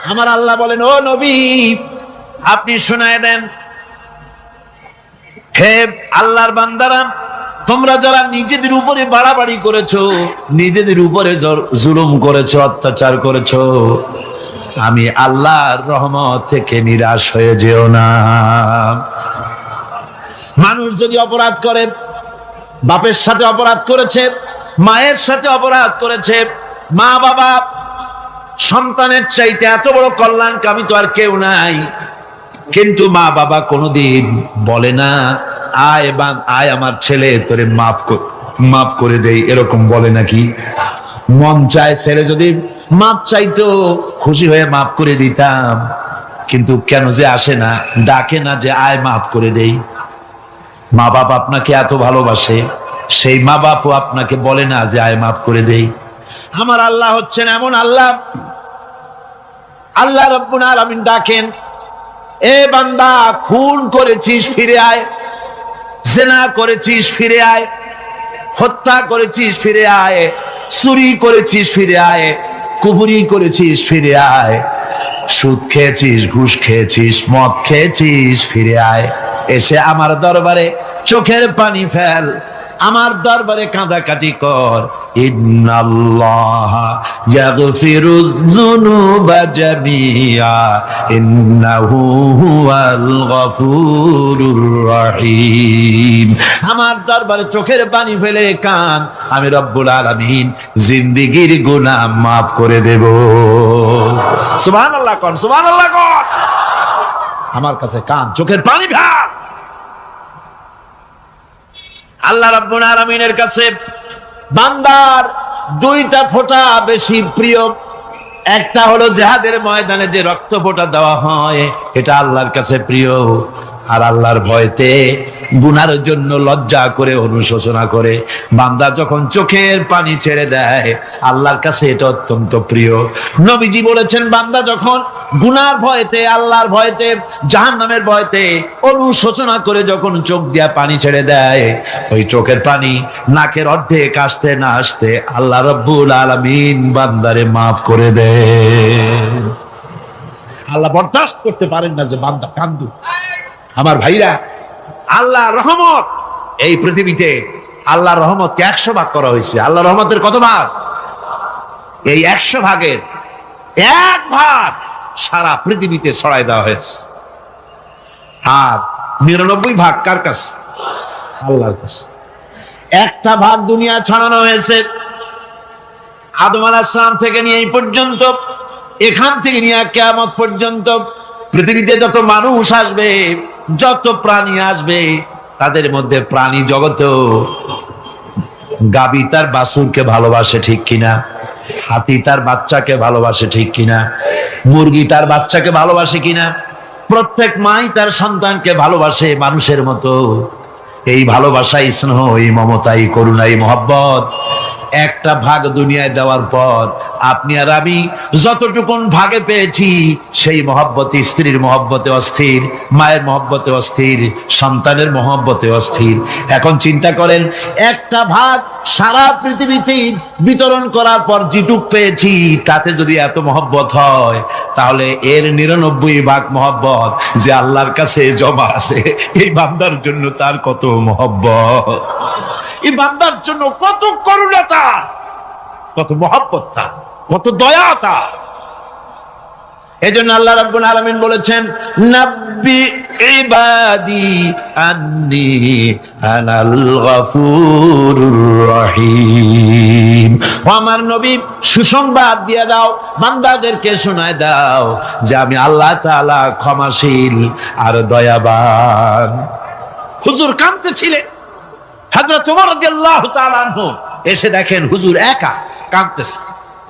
আমার আল্লাহ বলেন, ও নবী আপনি শোনায় দেন, হে আল্লাহর বান্দারা, তোমরা যারা নিজেদের উপরে বাড়াবাড়ি করেছো, নিজেদের উপরে জুলুম করেছো, অত্যাচার করেছো, আমি আল্লাহর রহমত থেকে নিরাশ হয়ে যেও না। মানুষ যদি অপরাধ করে, বাপের সাথে অপরাধ করেছে, মায়ের সাথে অপরাধ করেছে, মা বাবা সন্তানের চাইতে এত বড় কল্যাণকামী তো আর কেউ নাই, কিন্তু মা বাবা কোনোদিন বলে না আয় আমার ছেলে তোরে মাফ করে দেই, এরকম বলে নাকি? মন চায় ছেলে যদি মাপ চাইতো, খুশি হয়ে মাফ করে দিতাম, কিন্তু কেন যে আসে না, ডাকে না যে আয় মাফ করে দেই। মা বাপ আপনাকে এত ভালোবাসে, সেই মা বাপও আপনাকে বলে না যে আয় মাফ করে দেই। আমার আল্লাহ হচ্ছেন এমন আল্লাহ, আল্লাহ রাব্বুল আলামিন ডাকেন, এ বান্দা খুন করেছিস ফিরে আয়, জিনা করেছিস ফিরে আয়, হত্যা করেছিস ফিরে আয়, চুরি করেছিস ফিরে আয়, কুফরি করেছিস ফিরে আয়, সুদ খেয়েছিস, ঘুষ খেয়েছিস, মদ খেয়েছিস ফিরে আয়, এসে আমার দরবারে চোখের পানি ফেল, আমার দরবারে কাঁদাকাটি কর। ইন্নাল্লাহা ইয়াগফিরুয যুনুবা জামিআ ইন্নাহু হুয়াল গফুরুর রহিম। আমার দরবারে চোখের পানি ফেলে কাঁদ, আমি রব্বুল আলামিন জিন্দেগীর গুনাহ মাফ করে দেব। সুবহানাল্লাহ কোন, সুবহানাল্লাহ কোন। আমার কাছে কাঁদ, চোখের পানি ফেল। আল্লাহ রাব্বুল আলামিনের কাছে বান্দার দুইটা ফোঁটা বেশি প্রিয়। একটা হলো জিহাদের ময়দানে যে রক্ত ফোঁটা দেওয়া হয়, এটা আল্লাহর কাছে প্রিয়। আর আল্লাহর ভয়তে গুনার জন্য লজ্জা করে, অনুশোচনা করে বান্দা যখন চোখের পানি ছেড়ে দেয়, আল্লাহর কাছে এটা অত্যন্ত প্রিয়। নবীজি বলেছেন, বান্দা যখন গুনার ভয়তে, আল্লাহর ভয়তে, জাহান্নামের ভয়তে অনুশোচনা করে যখন চোখ দিয়া পানি ছেড়ে দেয়, ওই চোখের পানি নাকের অর্ধেক আসতে না আসতে আল্লাহ রাব্বুল আলামিন বান্দারে মাফ করে দেয়। আল্লাহ বরদাস্ত করতে পারেন না যে বান্দা কান্দু। আমার ভাইরা, আল্লাহ রহমত, এই পৃথিবীতে আল্লাহ রহমতকে 100 ভাগ করা হয়েছে। আল্লাহ রহমতের কত ভাগ? এই 100 ভাগের 1 ভাগ সারা পৃথিবীতে ছড়াই দেওয়া হয়েছে। আর 99 ভাগ কার কাছে? আল্লাহর কাছে। 1টা ভাগ দুনিয়া ছড়ানো হয়েছে আদম আলাইহিস সালাম থেকে নিয়ে এই পর্যন্ত, এখান থেকে নিয়ে কিয়ামত পর্যন্ত পৃথিবীতে যত মানুষ আসবে, যত প্রাণী আসবে, তাদের মধ্যে প্রাণী জগতেও গাবি তার বাছুরকে ভালোবাসে ঠিক কিনা, হাতি তার বাচ্চাকে ভালোবাসে ঠিক কিনা, মুরগি তার বাচ্চাকে ভালোবাসে কিনা, প্রত্যেক মাই তার সন্তানকে ভালোবাসে মানুষের মতো। এই ভালোবাসা, স্নেহ, এই মমতা, এই করুণা, এই মহব্বত 1টা ভাগ দুনিয়ায় দেওয়ার পর আপনি আর আমি যতটুকুন ভাগে পেয়েছি, সেই মহব্বতে, স্ত্রীর মহব্বতে অস্থির, মায়ের মহব্বতে অস্থির, সন্তানের মহব্বতে অস্থির। এখন চিন্তা করেন, 1টা ভাগ সারা পৃথিবীতে বিতরণ করার পর যেটুক পেয়েছি, তাতে যদি এত মহব্বত হয়, তাহলে এর 99 ভাগ মহব্বত যে আল্লাহর কাছে জমা আছে, এই বান্দার জন্য তার কত মহব্বত, এই বান্দার জন্য কত করুণা তার, কত মহব্বত তার, কত দয়া তার। এজন্য আল্লাহ রাব্বুল আলামিন বলেছেন, নাব্বি ইবাদি আন্নী আনাল গফুরুর রহিম। আমার নবী সুসংবাদ দিয়ে দাও, বান্দাদেরকে শোনায় দাও যে আমি আল্লাহ তাআলা ক্ষমাশীল আর দয়াবান। হুজুর কাঁদতেছিলেন, হযরত ওমর রাদিয়াল্লাহু তাআলা আনহু এসে দেখেন হুজুর একা কাঁদতেছে।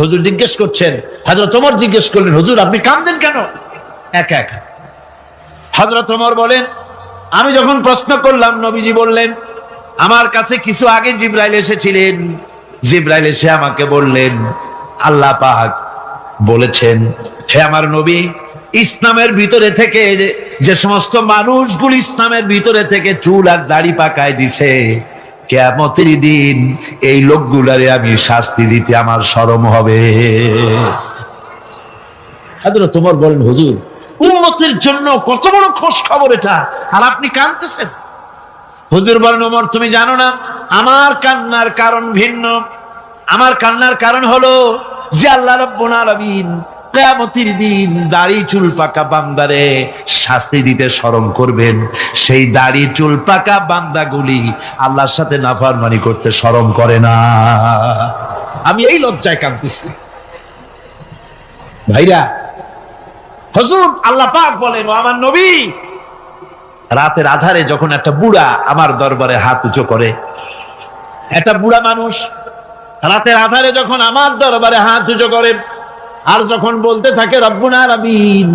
হুজুর জিজ্ঞেস করছেন, হযরত ওমর জিজ্ঞেস করলেন, হুজুর আপনি কাঁদেন কেন একা একা? হযরত ওমর বলেন, আমি যখন প্রশ্ন করলাম, নবীজি বললেন, আমার কাছে কিছু আগে জিবরাইল এসেছিলেন, জিবরাইল এসে আমাকে বললেন, আল্লাহ পাক বলেছেন, হে আমার নবী, ইসলামের ভিতরে থেকে যে সমস্ত মানুষগুলো ইসলামের ভিতরে থেকে চুল আর দাড়ি পাকায় দিছে, কিয়ামতের দিন এই লোকগুলারে আমি শাস্তি দিতে আমার শরম হবে। হযরত ওমর বলেন, হুজুর উম্মতের জন্য কত বড় খোঁজ খবর এটা, আর আপনি কাঁদতেছেন। হুজুর বলেন, ওমর তুমি জানো না আমার কান্নার কারণ ভিন্ন। আমার কান্নার কারণ হলো যে আল্লাহ রাব্বুল আলামিন কিয়ামতের দিন দাড়ি চুল পাকা বান্দারে শাস্তি দিতে শরম করবেন। সেই দাড়ি চুল পাকা বান্দাগুলি আল্লাহর সাথে নাফরমানি করতে শরম করে না। আমি এই লজ্জায় কাঁদতেছি। ভাইরা, হুজুর আল্লাহ পাক বলেন, ও আমার নবী, রাতের আধারে যখন একটা বুড়া আমার দরবারে হাত উঁচু করে, একটা বুড়া মানুষ রাতের আধারে যখন আমার দরবারে হাত উঁচু করে আর যখন বলতে থাকে, রব্বুল আলামিন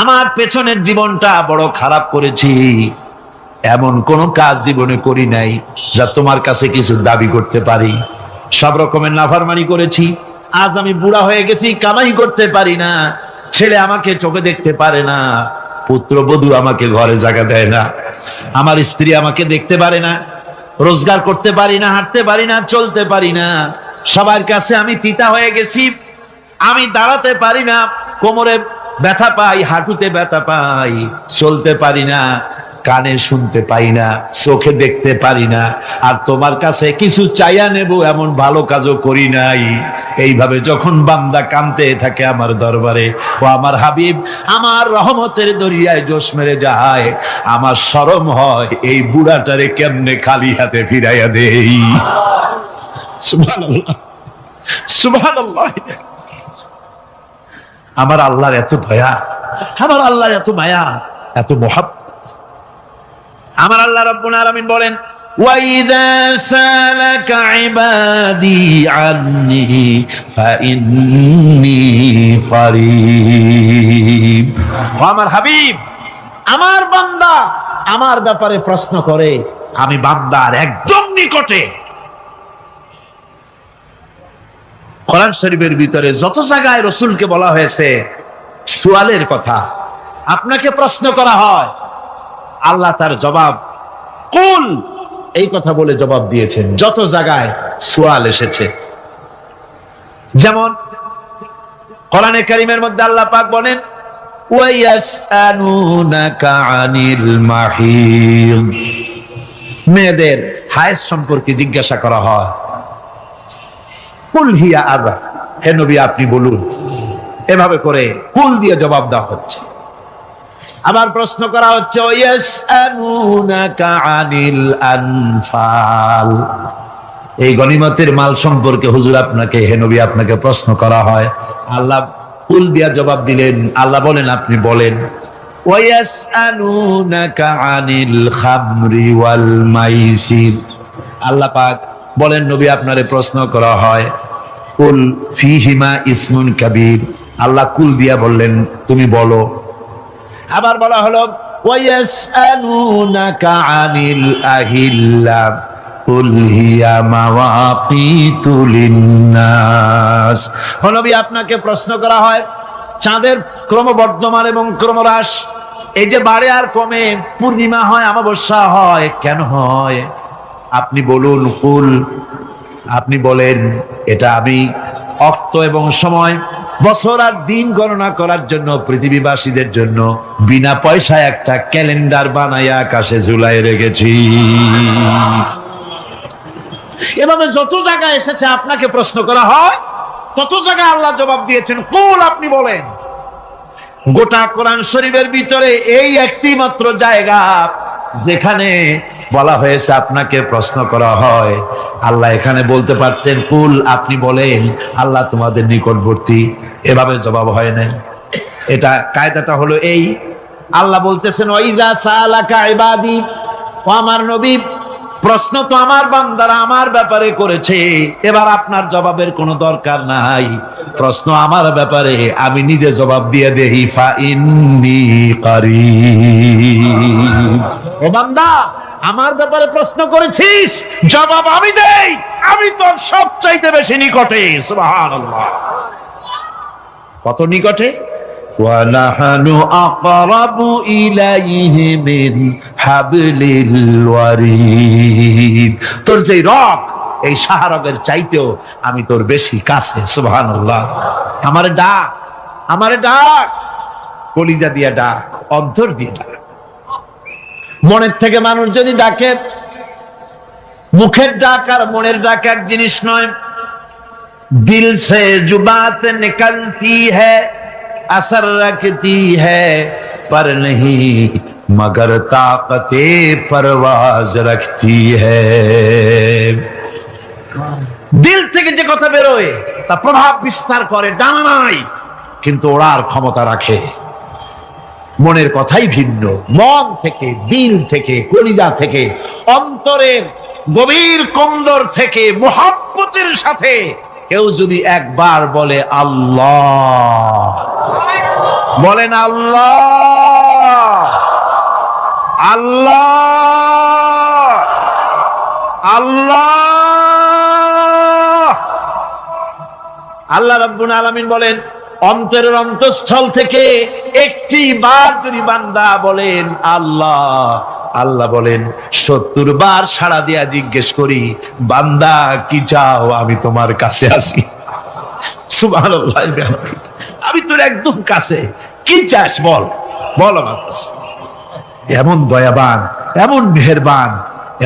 আমার পেছনের জীবনটা বড় খারাপ করেছি, এমন কোন কাজ জীবনে করি নাই যা তোমার কাছে কিছু দাবি করতে পারি, সব রকমের নাফরমানি করেছি, আজ আমি বুড়া হয়ে গেছি, কামাই করতে পারি না, ছেলে আমাকে চোখে দেখতে পারে না, পুত্রবধূ আমাকে ঘরে জায়গা দেয় না, আমার স্ত্রী আমাকে দেখতে পারে না, রোজগার করতে পারি না, হাঁটতে পারি না, চলতে পারি না, সবার কাছে আমি তিতা হয়ে গেছি, আমি দাঁড়াতে পারি না, কোমরে ব্যথা পাই, হাঁটুতে ব্যথা পাই, চলতে পারি না, কানে শুনতে পাই না, চোখে দেখতে পারি না, আর তোমার কাছে কিছু চাইয়া নেব এমন ভালো কাজও করি নাই। এইভাবে যখন বান্দা কাঁদতে থাকে আমার দরবারে, ও আমার হাবিব আমার রহমতের দরিয়ায় জোশ মেরে যায়, আমার শরম হয় এই বুড়াটারে কেমনে খালি হাতে ফিরাইয়া দেই। সুবহানাল্লাহ, সুবহানাল্লাহ। আমার আল্লাহর এত দয়া, আমার আল্লাহর এত মায়া, এত মহব্বত। আমার আল্লাহ রাব্বুল আলামিন বলেন, ওয়াইযা সালাকা ইবাদি আন্নী ফাইন্নী কারীব। আমার হাবিব, আমার বান্দা আমার ব্যাপারে প্রশ্ন করে, আমি বান্দার একদম নিকটে। কোরআন শরীফের ভিতরে যত জায়গায় রাসূলকে বলা হয়েছে সুয়ালের কথা, আপনাকে প্রশ্ন করা হয়, আল্লাহ তার জবাব কুল এই কথা বলে জবাব দিয়েছেন। যত জায়গায় সুয়াল এসেছে, যেমন কোরআনে কারীমের মধ্যে আল্লাহ পাক বলেন, ওয়ায়াসআলুনাকা আনিল মাহিদ, মেয়েদের হায়েজ সম্পর্কে জিজ্ঞাসা করা হয়, কুল হিয়া আযা, হে নবী আপনি বলুন। এভাবে করে কুল দিয়ে জবাব দেওয়া হচ্ছে। আবার প্রশ্ন করা হচ্ছে, ওয়ায়াসআলুনাকা আনিল আনফাল, এই গনিমতের মাল সম্পর্কে হুজুর আপনাকে, হে নবী আপনাকে প্রশ্ন করা হয়। আল্লাহ কুল দিয়া জবাব দিলেন, আল্লাহ বলেন আপনি বলেন। ওয়ায়াসআলুনাকা আনিল খামরি ওয়াল মাইসির, আল্লাহ পাক বলেন নবী আপনারে প্রশ্ন করা হয়, কুল ফীহিমা ইসমুন কাবীর, আল্লাহ কুল দিয়া বললেন তুমি বলো। আবার বলা হলো, ওয়ায়াসআলুনাকা আনিল আহিল্লা কুল হিয়া মাওয়াকিতু লিন্নাস, ও নবী আপনাকে প্রশ্ন করা হয় চাঁদের ক্রমবর্ধমান এবং ক্রমহ্রাস, এই যে বাড়ে আর কমে, পূর্ণিমা হয় অমাবস্যা হয়, কেন হয় আপনি বলুন। কুল, আপনি বলেন এটা আমি অক্ত এবং সময়, বছর আর দিন গণনা করার জন্য পৃথিবীবাসীদের জন্য বিনা পয়সায় একটা ক্যালেন্ডার বানাইয়া আকাশে ঝুলাই রেখেছি। এভাবে যত জায়গায় এসেছে আপনাকে প্রশ্ন করা হয়, তত জায়গায় আল্লাহ জবাব দিয়েছেন কুল আপনি বলেন। গোটা কোরআন শরীফের ভিতরে এই একটি মাত্র জায়গা যেখানে বলা হয়েছে আপনাকে প্রশ্ন করা হয়, আল্লাহ এখানে বলতে পারতেন কুল আপনি বলেন, আল্লাহ তোমাদের নিকটবর্তী, এভাবে জবাব হয় নাই। এটা কায়দাটা হলো এই, আল্লাহ বলতেছেন ওয়াইজা সালাকা ইবাদি, ও আমার নবী প্রশ্ন তো আমার বান্দারা আমার ব্যাপারে করেছে, এবার আপনার জবাবের কোনো দরকার নাই, প্রশ্ন আমার ব্যাপারে আমি নিজে জবাব দিয়ে দেই, ফাইন্নী কারীব। ও বান্দা আমার ব্যাপারে প্রশ্ন করেছিস, জবাব আমি দেই, আমি তোর সবচাইতে বেশি নিকটে। সুবহানাল্লাহ, কত নিকটে? ওয়ানাহানু আকরাবু ইলাইহি মিন হাবলিল ওয়ারিদ, তোর যে রগ এই শাহরগের চাইতেও আমি তোর বেশি কাছে। সুবহানাল্লাহ, আমার ডাক আমারে ডাক, কলিজা দিয়া ডাক, অন্তর দিয়ে ডাক। মনের থেকে মানুষ যদি ডাকে, মুখের ডাক আর মনের ডাক এক জিনিস নয়। দিল সে जो बात निकलती है असर रखती है पर नहीं मगर ताकते परवाज रखती है। দিল থেকে যে কথা বেরোয় তা প্রভাব বিস্তার করে, ডানা নাই কিন্তু ওড়ার ক্ষমতা রাখে। মনের কথাই ভিন্ন। মন থেকে, দিল থেকে, কলিজা থেকে, অন্তরের গভীর কন্দর থেকে মুহাব্বতের সাথে কেউ যদি একবার বলে আল্লাহ, বলেন আল্লাহ, আল্লাহ, আল্লাহ। আল্লাহ রাব্বুল আলামিন বলেন, অন্তরের অন্তঃস্থল থেকে একটি বার যদি বান্দা বলেন আল্লাহ, আল্লাহ বলেন 70 বার সাড়া দিয়া জিজ্ঞেস করি, বান্দা কি চাও, আমি তোমার কাছে আসি। সুবহানাল্লাহ, আমি তোর একদম কাছে, কি চাস বল, বল আমার কাছে। এমন দয়াবান, এমন মেহেরবান,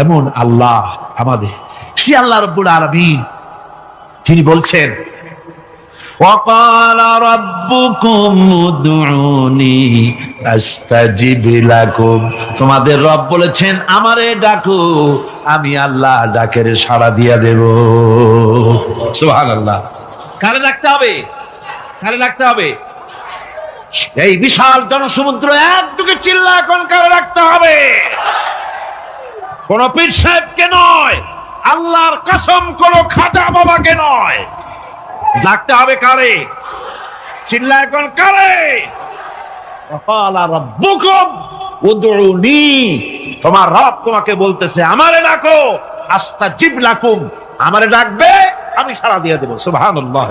এমন আল্লাহ আমাদের। সে আল্লাহ রাব্বুল আলামিন তিনি বলছেন, وقال ربكم ادعوني استجب لكم। তোমাদের রব বলেছেন আমারে ডাকো, আমি আল্লাহ ডাকের সাড়া দিয়া দেব। সুবহানাল্লাহ। কারে ডাকতে হবে? কারে ডাকতে হবে? এই বিশাল জনসমুদ্র একদিকে চিল্লা এখন কারে ডাকতে হবে? কোন পীর সাহেবকে নয়, আল্লাহর কসম কোন খাজা বাবাকে নয়, ডাকতে হবে কারে? চিল্লায় কোন কারে? ওয়াকালা রাব্বুকুম উদউনি, তোমার রব তোমাকে বলতেছে আমারে ডাকো, আস্তাজিব লাকুম, আমারে ডাকবে আমি সাড়া দিয়ে দেব। সুবহানাল্লাহ।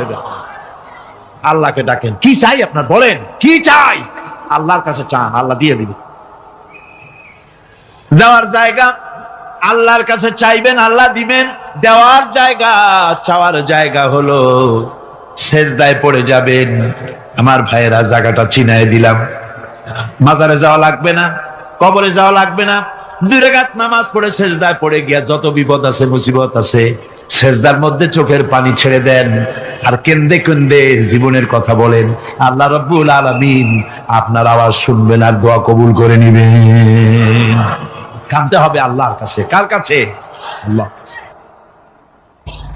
আল্লাহকে ডাকেন, কি চাই আপনার বলেন, কি চাই? আল্লাহর কাছে চান, আল্লাহ দিয়ে দিবে। দেওয়ার জায়গা আল্লাহর কাছে চাইবেন, আল্লাহ দিবেন। দেওয়ার জায়গা, চাওয়ার জায়গা হলো সেজদায় পড়ে যাবেন। আমার ভাইয়েরা, জায়গাটা চিনায় দিলাম। মাজারে যাওয়া লাগবে না, কবরে যাওয়া লাগবে না। 2 রাকাত নামাজ পড়ে সেজদায় পড়ে গিয়া যত বিপদ আছে, মুসিবত আছে, সেজদার মধ্যে চোখের পানি ছেড়ে দেন আর কেন্দে কেন্দে জীবনের কথা বলেন। আল্লাহ রাব্বুল আলামিন আপনার আওয়াজ শুনবেন আর দোয়া কবুল করে নিবেন। কাঁদতে হবে আল্লাহর কাছে। কার কাছে? আল্লাহর কাছে।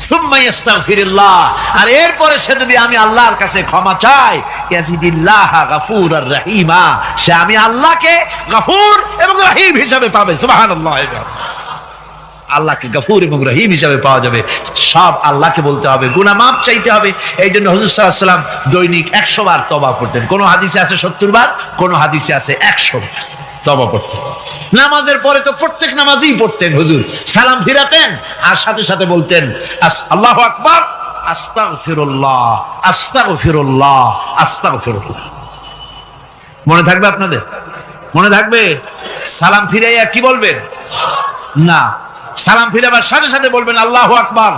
সুম্মা ইস্তাগফিরুল্লাহ, আর এরপরে সে যদি আমি আল্লাহর কাছে ক্ষমা চাই, ইয়াজিদিল্লাহ গাফুরার রহিমা, সে আমি আল্লাহকে গফুর এবং রহিম হিসাবে পাবে। সুবহানাল্লাহ। আল্লাহকে গফুর এবং রহিম হিসাবে পাওয়া যাবে। সব আল্লাহকে বলতে হবে, গুনাহ মাফ চাইতে হবে। এই জন্য হুজুর সাল্লাল্লাহু আলাইহি ওয়াসাল্লাম দৈনিক 100 বার তওবা পড়তেন। কোন হাদিসে আছে 70 বার, কোন হাদিসে আছে 100 বার তওবা পড়তেন। নামাজের পরে তো প্রত্যেক নামাজই পড়তেন হুজুর, সালাম ফিরাতেন আর সাথে সাথে বলতেন আল্লাহু আকবার, আস্তাগফিরুল্লাহ, আস্তাগফিরুল্লাহ, আস্তাগফিরুল্লাহ। মনে থাকবে আপনাদের? মনে থাকবে? সালাম ফিরাইয়া কি বলবেন? না, সালাম ফিরাবার সাথে সাথে বলবেন আল্লাহু আকবার,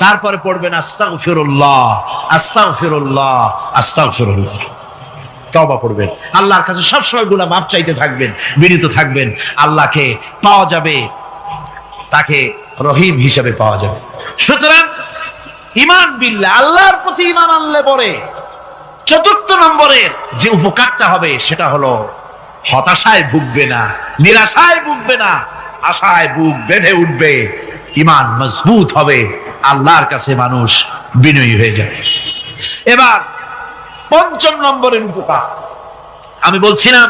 তারপরে পড়বেন আস্তাগফিরুল্লাহ, আস্তাগফিরুল্লাহ, আস্তাগফিরুল্লাহ। তওবা করবেন, আল্লাহর কাছে সবসময় গুনাহ মাফ চাইতে থাকবেন, বিনীত থাকবেন। আল্লাহকে পাওয়া যাবে, তাকে রহিম হিসেবে পাওয়া যাবে। সুতরাং ঈমান বিল্লাহ, আল্লাহর প্রতি ঈমান আনলে পরে 4th নম্বরের যে উপকারটা হবে সেটা হলো হতাশায় ভুগবে না, নিরাশায় ভুগবে না, আশায় বুক বেঁধে উঠবে, ঈমান মজবুত হবে, আল্লাহর কাছে মানুষ বিনয়ী হয়ে যাবে। এবার 5ম নম্বরের উপকার আমি বলছিলাম,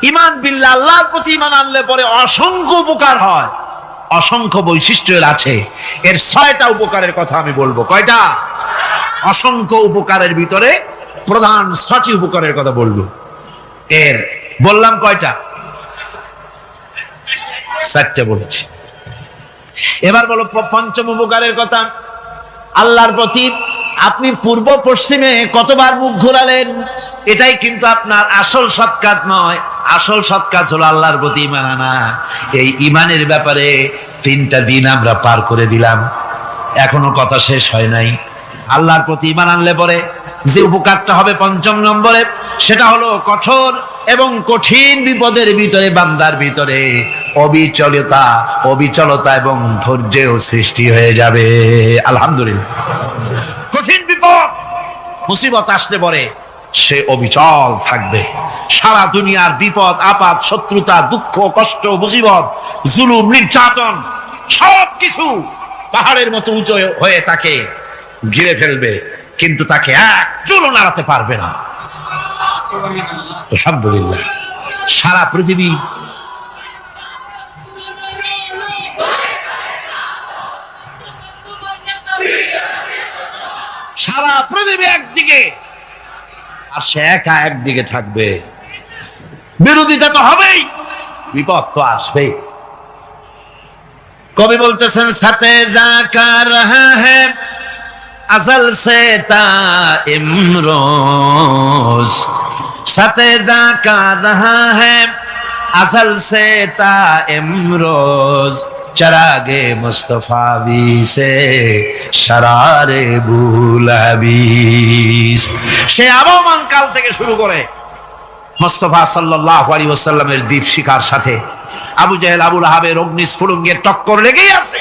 ঈমান বিল্লাহ, আল্লাহর প্রতি ঈমান আনলে পরে অসংখ্য উপকার হয়, অসংখ্য বৈশিষ্ট্য আছে। এর 6টা উপকারের কথা আমি বলবো। কয়টা? অসংখ্য উপকারের ভিতরে প্রধান 6টি উপকারের কথা বলবো। এর বললাম কয়টা? 4টে বলেছি। এবার বলো 5ম উপকারের কথা। আল্লাহর প্রতি আপনি পূর্ব পশ্চিমে কতবার মুখ ঘোরালেন, এটাই কিন্তু আপনার আসল সৎ কাজ নয়। আসল সৎ কাজ হলো আল্লাহর প্রতি ঈমান আনা। এই ঈমানের ব্যাপারে 3টা দিন আমরা পার করে দিলাম, এখনো কথা শেষ হয় নাই। আল্লাহর প্রতি ঈমান আনলে পরে যে উপকারটা হবে পঞ্চম নম্বরে, সেটা হলো কঠোর এবং কঠিন বিপদের ভিতরে বান্দার ভিতরে অবিচলতা এবং ধৈর্যের সৃষ্টি হয়ে যাবে। আলহামদুলিল্লাহ। কঠিন বিপদ মুসিবত আসলে পরে সে অবিচল থাকবে। সারা দুনিয়ার বিপদ আপদ, শত্রুতা, দুঃখ, কষ্ট, মুসিবত, জুলুম, নির্যাতন সবকিছু পাহাড়ের মতো উঁচু হয়ে তাকে ঘিরে ফেলবে, কিন্তু তাকে এক চুলও নাড়াতে পারবে না। আলহামদুলিল্লাহ। সারা পৃথিবী একদিকে আর সে একা একদিকে থাকবে। বিরোধিতা তো হবেই, বিপদ তো আসবেই। কবি বলতেছেন, সাথে জাকা রহা হ্যায় अज़ल से ता इमरोज, सतेजा का रहा है अज़ल से ता इमरोज, चरागे मुस्तफावी से शरारे बुलहबीस। সে আবহমান কাল থেকে শুরু করে মুস্তাফা সাল্লাল্লাহু আলাইহি ওয়াসাল্লামের দীপ শিখার সাথে আবু জাহেল, আবু লাহাবের অগ্নিস্ফুলিঙ্গের টক্কর লেগেই আছে।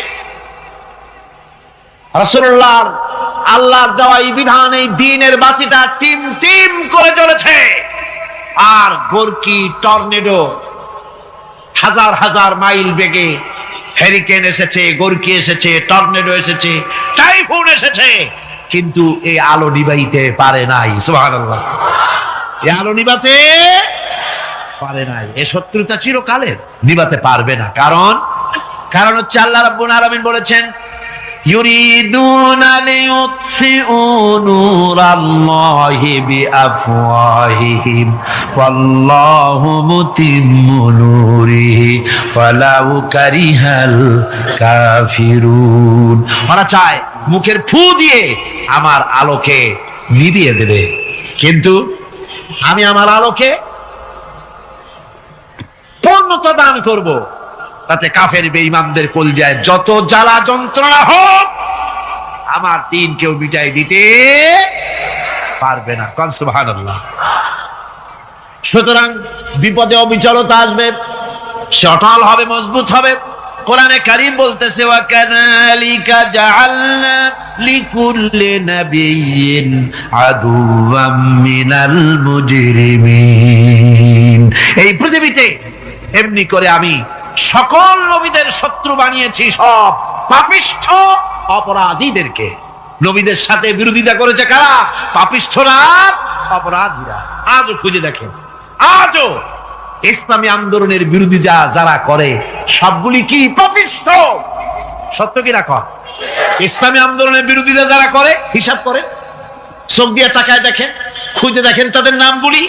রাসূলুল্লাহর আল্লাহর দেওয়া এই বিধান, এই দ্বীনের বাতিটা টিম টিম করে জ্বলেছে। আর গোরকি, টর্নেডো, হাজার হাজার মাইল বেগে হেরিকেন এসেছে, গোরকি এসেছে, টর্নেডো এসেছে, টাইফুন এসেছে, কিন্তু এই আলো নিবাইতে পারে নাই। সুবহানাল্লাহ। এই আলো নিবাতে পারে নাই। এই শত্রুতা চিরকালের, নিবাতে পারবে না। কারণ হচ্ছে আল্লাহ রাব্বুল আলামিন বলেছেন, ইউরিদুনা লিইউতফিউ নূরাল্লাহি বিআফওয়াহিহিম ওয়াল্লাহু মুতিম্মু নূরিহি ওয়ালাউ কারিহাল কাফিরুন। ওরা চায় মুখের ফু দিয়ে আমার আলোকে নিভিয়ে দেবে, কিন্তু আমি আমার আলোকে পূর্ণতা দান করব। তাতে কাফের বেঈমানদের কলজায় যত জ্বালা যন্ত্রণা হোক, আমার দ্বীন কেউ মিটাই দিতে পারবে না। কোন সুবহানাল্লাহ। সুতরাং বিপদে অবিচলতা আসবে, সে অটল হবে, মজবুত হবে। কোরআনে কারীম বলতেছে, ওয়া কাযালিকা জাআলনা লিকুল্লি নাবিয়্যিন আদুওয়াম মিনাল মুজরিমিন। এই পৃথিবীতে এমনি করে আমি সকল নবীদের শত্রু বানিয়েছি, সব পাপিষ্ঠ অপরাধীদেরকে। নবীদের সাথে বিরোধিতা করেছে কারা? পাপিষ্ঠরা, অপরাধীরা। আজও খুঁজে দেখেন, আজও ইসলামী আন্দোলনের বিরোধিতা যারা করে সবগুলি কি পাপিষ্ঠ? সত্য কি না কর? ইসলামী আন্দোলনের বিরোধিতা যারা করে, হিসাব করে, চোখ দিয়ে তাকায় দেখেন, খুঁজে দেখেন তাদের নামগুলি।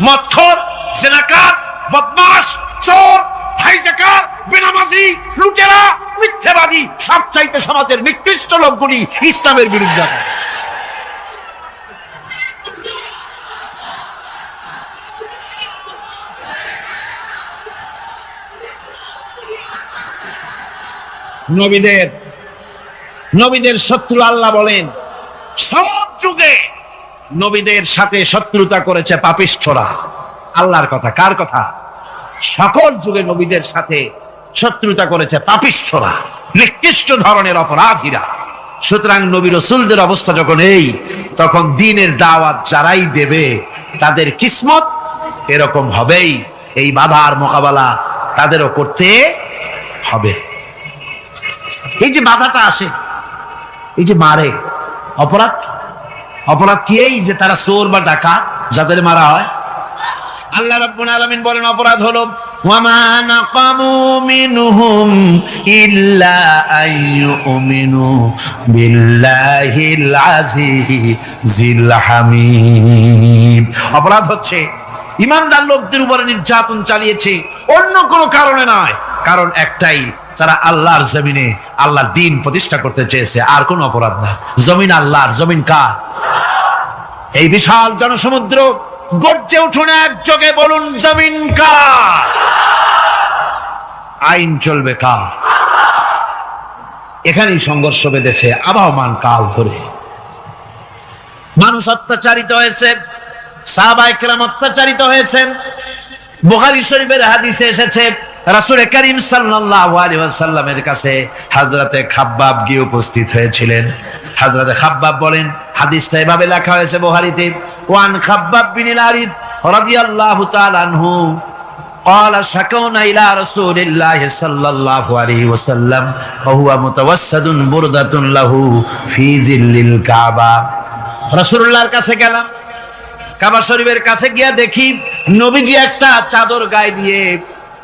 মদখোর, জেনাকার, বদমাশ, চোর, হাইজাকার, বেনামাজি, লুটেরা, মিথ্যাবাদী, সবচাইতে সমাজের নিকৃষ্ট লোকগুলি ইসলামের বিরুদ্ধে। নবীদের শত্রু আল্লাহ বলেন, সব যুগে নবীদের সাথে শত্রুতা করেছে পাপিষ্ঠরা। আল্লাহর কথা। কার কথা? সকল যুগে নবীদের সাথে শত্রুতা করেছে পাপিষ্ঠরা, নিকৃষ্ট ধরনের অপরাধীরা। সুতরাং নবী রাসূলদের অবস্থা যখন এই, তখন দ্বীনের দাওয়াত যারাই দেবে তাদের কিসমত এরকম হবেই। এই বাধার মোকাবেলা তাদেরও করতে হবে। এই যে বাধাটা আসে, এই যে মারে, অপরাধ কি? এই যে তারা চোর বা ডাকাত যাদের মারা হয়। আল্লাহ রাব্বুল আলামিন বলেন, অপরাধ হলো ওয়ামা নাকামু মিনহুম ইল্লা আইয়ুমিনু বিল্লাহিল আজিজিল হামিদ। অপরাধ হচ্ছে ঈমানদার লোকদের উপরে নির্যাতন চালিয়েছে, অন্য কোনো কারণে নয়। কারণ একটাই, তারা আল্লাহর জমিনে আল্লাহর দ্বীন প্রতিষ্ঠা করতে চেয়েছে, আর কোনো অপরাধ না। জমিন আল্লাহর, জমিন কার? এই বিশাল জনসমুদ্র গর্জে উঠুন একযোগে, বলুন জমিন কার? আইন চলবে কার? এখানেই সংঘর্ষ বেঁধেছে আবহমান কাল ধরে। মানুষ অত্যাচারিত হয়েছে, সাহাবায়ে কেরাম অত্যাচারিত হয়েছেন। বুখারী শরীফের হাদিসে এসেছে রাসূল করিম সাল্লাল্লাহু আলাইহি ওয়াসাল্লামের কাছে হযরতে খাব্বাব গিয়ে উপস্থিত হয়েছিলেন। হযরতে খাব্বাব বলেন, হাদিসটা এভাবে লেখা হয়েছে বুখারীতে, ওয়ান খাব্বাব বিন আরিদ রাদিয়াল্লাহু তাআলা আনহু قال شكونا إلى رسول الله صلى الله عليه وسلم وهو متوسد بردة له في ظل الكعبة। রাসূলুল্লাহর কাছে গেলাম, কাবা শরীফের কাছে গিয়া দেখি নবীজি একটা চাদর গায়ে দিয়ে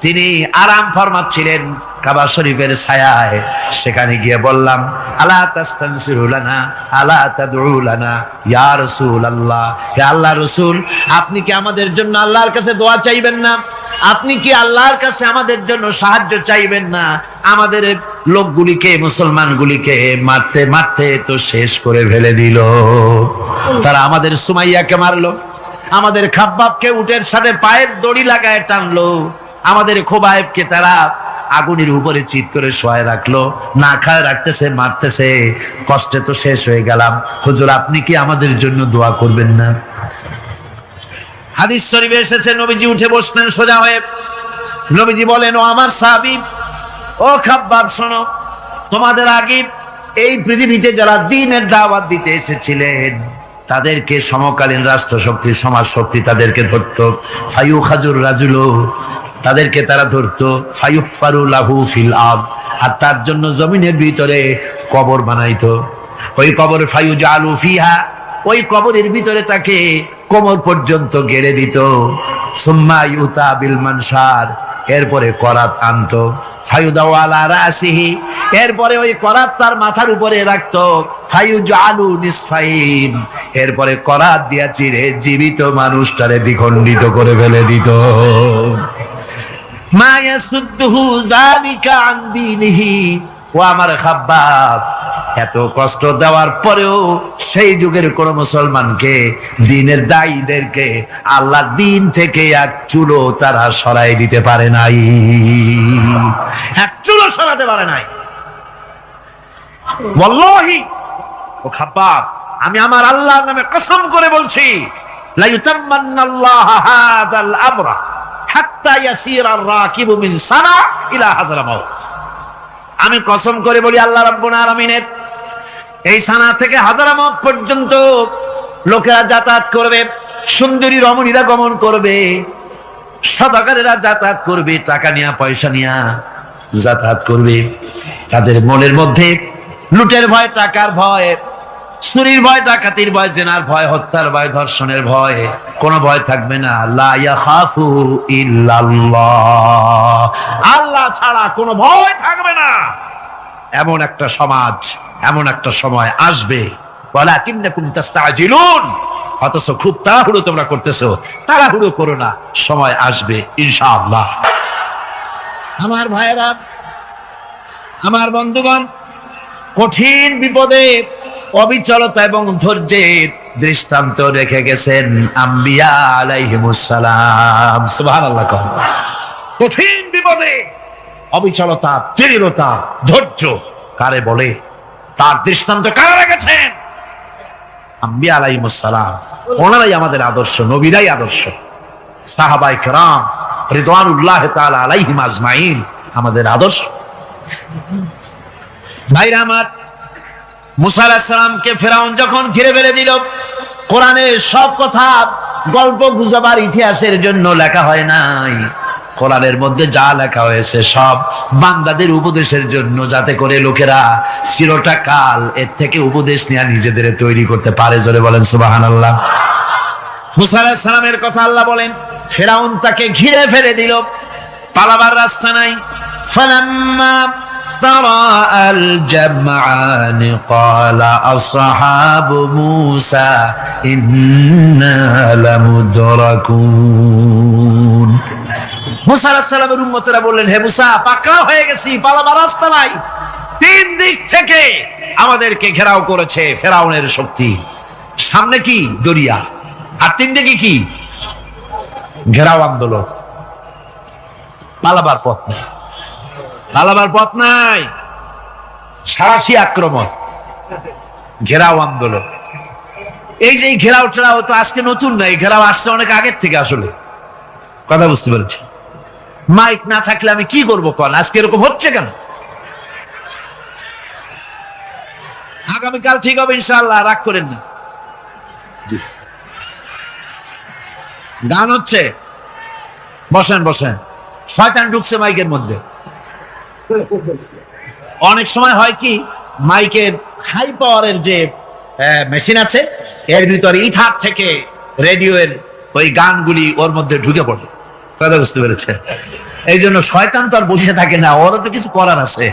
তিনি আরাম ফরমাচ্ছিলেন কাবা শরীফের ছায়ায়। সেখানে গিয়ে বললাম, আলা তাস্তানসিরু লানা আলা তাদউ লানা ইয়া রাসূলুল্লাহ, হে আল্লাহর রাসূল, আপনি কি আমাদের জন্য আল্লাহর কাছে দোয়া চাইবেন না? আপনি কি আল্লাহর কাছে আমাদের জন্য সাহায্য চাইবেন না? আমাদের লোকগুলিকে, মুসলমানগুলিকে মারতে মারতে তো শেষ করে ফেলে দিল। তারা আমাদের সুমাইয়াকে মারলো, আমাদের খাব্বাবকে উটের সাথে পায়ের দড়ি লাগায় টানলো, আমাদের খোবায়েবকে তারা আগুনের উপরে চিৎ করে শোয়ায় রাখলো, না খায় রাখতেছে, মারতেছে, কষ্টে তো শেষ হয়ে গেলাম। হুজুর, আপনি কি আমাদের জন্য দোয়া করবেন না? হাদিস শরীফে এসেছে নবীজি উঠে বসলেন সোজা হয়ে। নবীজি বলেন, ও আমার সাহাবী, ও খাব্বাব, শোনো, তোমাদের আগে এই পৃথিবীতে যারা দ্বীনের দাওয়াত দিতে এসেছিলেন তাদেরকে সমকালীন রাষ্ট্র শক্তি, সমাজ শক্তি তাদেরকে ধরতো। ফায়ুখাজুর রাজুলু, তাদেরকে তারা ধরতো। ফায়ুফারু লাহু ফিল আরদ, আর তার জন্য জমিনের ভিতরে কবর বানাইতো। ওই কবর ফায়ুজালু ফিহা, ওই কবরের ভিতরে তাকে কোমর পর্যন্ত গেড়ে দিত। সুম্মা ইউতা বিল মানশার, এরপরে করাত আনতো। ফায়ুদাউ আলা রাসিহি, এরপরে ওই করাত তার মাথার উপরে রাখতো। ফায়ুজালু নিসফাইন, এরপরে করাত দিয়া চিরে জীবিত মানুষটারে দ্বিখণ্ডিত করে ফেলে দিত। মা ইয়াসুদ্দুহু যালিকা আন দীনিহি, ও আমার খাব্বাব, এত কষ্ট দেওয়ার পরেও সেই যুগের কোন মুসলমানকে, দ্বীনের দায়ীদেরকে আল্লাহর দ্বীন থেকে এক চুলো তারা সরাই দিতে পারে নাই, এক চুলো সরাতে পারে নাই। ওয়াল্লাহি, ও খাব্বাব, আমি আমার আল্লাহর নামে কসম করে বলছি, লা ইউতাম্মান্নাল্লাহু হাযাল আমরা হাত্তা ইয়াসিরার রাকিবু মিন সানা ইলা হাযরামাউত। আমি কসম করে বলি, আল্লাহ রাব্বুল আলামিনের এই সানা থেকে হাজারামত পর্যন্ত লোকেরা যাতায়াত করবে, সুন্দরী রমণীরা গমন করবে, সদাগরেরা যাতায়াত করবে, টাকা নিয়া পয়সা নিয়া যাতায়াত করবে। তাদের মনের মধ্যে লুটের ভয়, টাকার ভয়, চুরির ভয়, ডাকাতির ভয়, জেনার ভয়, হত্যার ভয়, ধর্ষণের ভয়, কোনো ভয় থাকবে না। লা ইয়াখাফু ইল্লাল্লাহ, আল্লাহ ছাড়া কোনো ভয় থাকবে না। এমন একটা সমাজ, এমন একটা সময় আসবে, ওয়ালাকিন্নাকুম তাস্তাজিলুন, অথচ খুব তাড়াহুড়ো তোমরা করতেছো। তাড়াহুড়ো করো না, সময় আসবে ইনশাআল্লাহ। আমার ভাইয়েরা, আমার বন্ধুগণ, কঠিন বিপদে অবিচলতা এবং ধৈর্যের দৃষ্টান্ত রেখে গেছেন আম্বিয়া আলাইহিমুস সালাম। সুবহানাল্লাহ। কঠিন বিপদে অবিচলতা, দৃঢ়তা, ধৈর্য কারে বলে, তার দৃষ্টান্ত কারা রেখেছেন? আম্বিয়া আলাইহিমুস সালাম। ওনারাই আমাদের আদর্শ, নবীরাই আদর্শ। সাহাবায়ে কেরাম রিদওয়ানুল্লাহি তাআলা আলাইহিম আজমাইন আমাদের আদর্শ। ভাইরা আমার, মুসা আলাইহিস সালামকে ফেরাউন যখন ঘিরে ফেলে দিল, কোরআনের সব কথা গল্প গুজবার ইতিহাসের জন্য লেখা হয় নাই। কোরআনের মধ্যে যা লেখা হয়েছে সব বান্দাদের উপদেশের জন্য, যাতে করে লোকেরা চিরটা কাল এর থেকে উপদেশ নিয়ে নিজেদের তৈরি করতে পারে। জোরে বলেন সুবহানাল্লাহ। মুসা আলাইহিস সালামের কথা আল্লাহ বলেন, ফেরাউন তাকে ঘিরে ফেলে দিল, পালাবার রাস্তা নাই। ফালাম্মা ترى الجمعان قال أصحاب موسى إنا لمدركون। মুসা আলাইহিস সালামের উম্মতেরা বললেন, হে মুসা, পাকড়াও হয়ে গেছি, পালাবার রাস্তা নাই। তিন দিক থেকে আমাদেরকে ঘেরাও করেছে ফেরাউনের শক্তি। সামনে কি? দরিয়া, আর তিন দিকে কি? ঘেরাও আন্দোলন। পালাবার পথ নেই, পালাবার পথ নাই। সারাশি আক্রমণ, ঘেরাও আন্দোলন। এই যে ঘেরাও টেরাও তো আজকে নতুন না, এই ঘেরাও আসছে অনেক আগের থেকে। আসলে কথা বুঝতে পেরেছি। মাইক না থাকলে আমি কি করবো কোন? আজকে এরকম হচ্ছে কেন? আগামীকাল ঠিক হবে ইনশাআল্লাহ, রাগ করেন না। গান হচ্ছে, বসেন বসেন। শয়তান ঢুকছে মাইকের মধ্যে। অনেক সময় হয় কি, মাইকের হাই পাওয়ারের যে মেশিন আছে, এর ভিতরে ইথার থেকে রেডিওর ওই গানগুলি ওর মধ্যে ঢুকে পড়ে। কথা বুঝতে পেরেছে? এই জন্য শয়তান তো আর বসে থাকে না, ওরও তো কিছু করার আছে।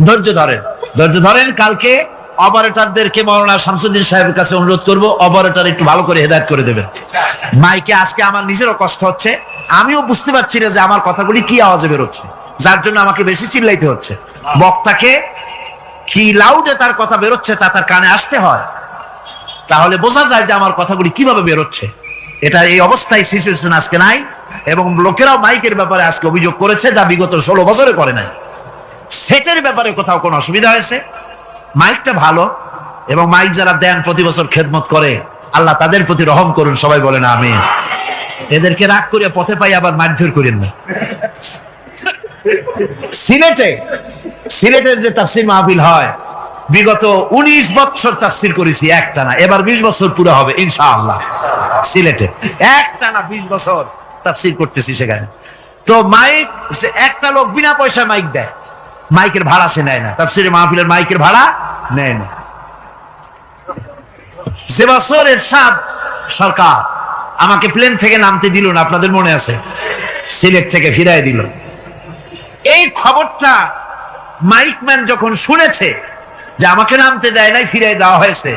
ধৈর্য ধরেন, ধৈর্য ধরেন। কালকে অপারেটরদেরকে মাওলানা শামসুদ্দিন সাহেবের কাছে অনুরোধ করব, অপারেটর একটু ভালো করে হেদায়েত করে দেবেন মাইকে। আজকে আমার নিজেরও কষ্ট হচ্ছে, আমিও বুঝতে পারছি না যে আমার কথাগুলি কি আওয়াজে বেরোচ্ছে, যার জন্য আমাকে বেশি চিল্লাইতে হচ্ছে। বক্তাকে কি লাউডে তার কথা বেরোচ্ছে তা তার কানে আসতে হয়, তাহলে বোঝা যায় যে আমার কথাগুলি কিভাবে বেরোচ্ছে। এটা এই অবস্থায় সিচুয়েশন আজকে নাই, এবং লোকেরাও মাইকের ব্যাপারে আজকে অভিযোগ করেছে, যা বিগত 16 বছরে করে নাই। সেটের ব্যাপারে কোথাও কোনো অসুবিধা হয়েছে? মাইকটা ভালো, এবং মাইক যারা দেন প্রতি বছর খেদমত করে, আল্লাহ তাদের প্রতি রহম করুন। সবাই বলেন আমিন। এদেরকে রাগ করে পথে পাই আবার মারধর করেন না। সিলেটের যে তাফসির মাহফিল হয়, বিগত 19 বছর তাফসির করেছি একটানা, এবার 20 বছর পুরো হবে ইনশাআল্লাহ। সিলেটে একটানা 20 বছর তাফসির করতেছি সেখানে। তো মাইক, একটা লোক বিনা পয়সায় মাইক দেয়, মাইকের ভাড়া সে নেয় না। তাফসিরে মাহফিলের মাইকের ভাড়া নেয় না। যে বছর এরশাদ সরকার আমাকে প্লেন থেকে নামতে দিল না, আপনাদের মনে আছে? সিলেট থেকে ফিরাই দিল। এই খবরটা মাইকম্যান যখন শুনেছে যে আমাকে নামতে দেয় নাই, ফিরাই দেওয়া হয়েছে,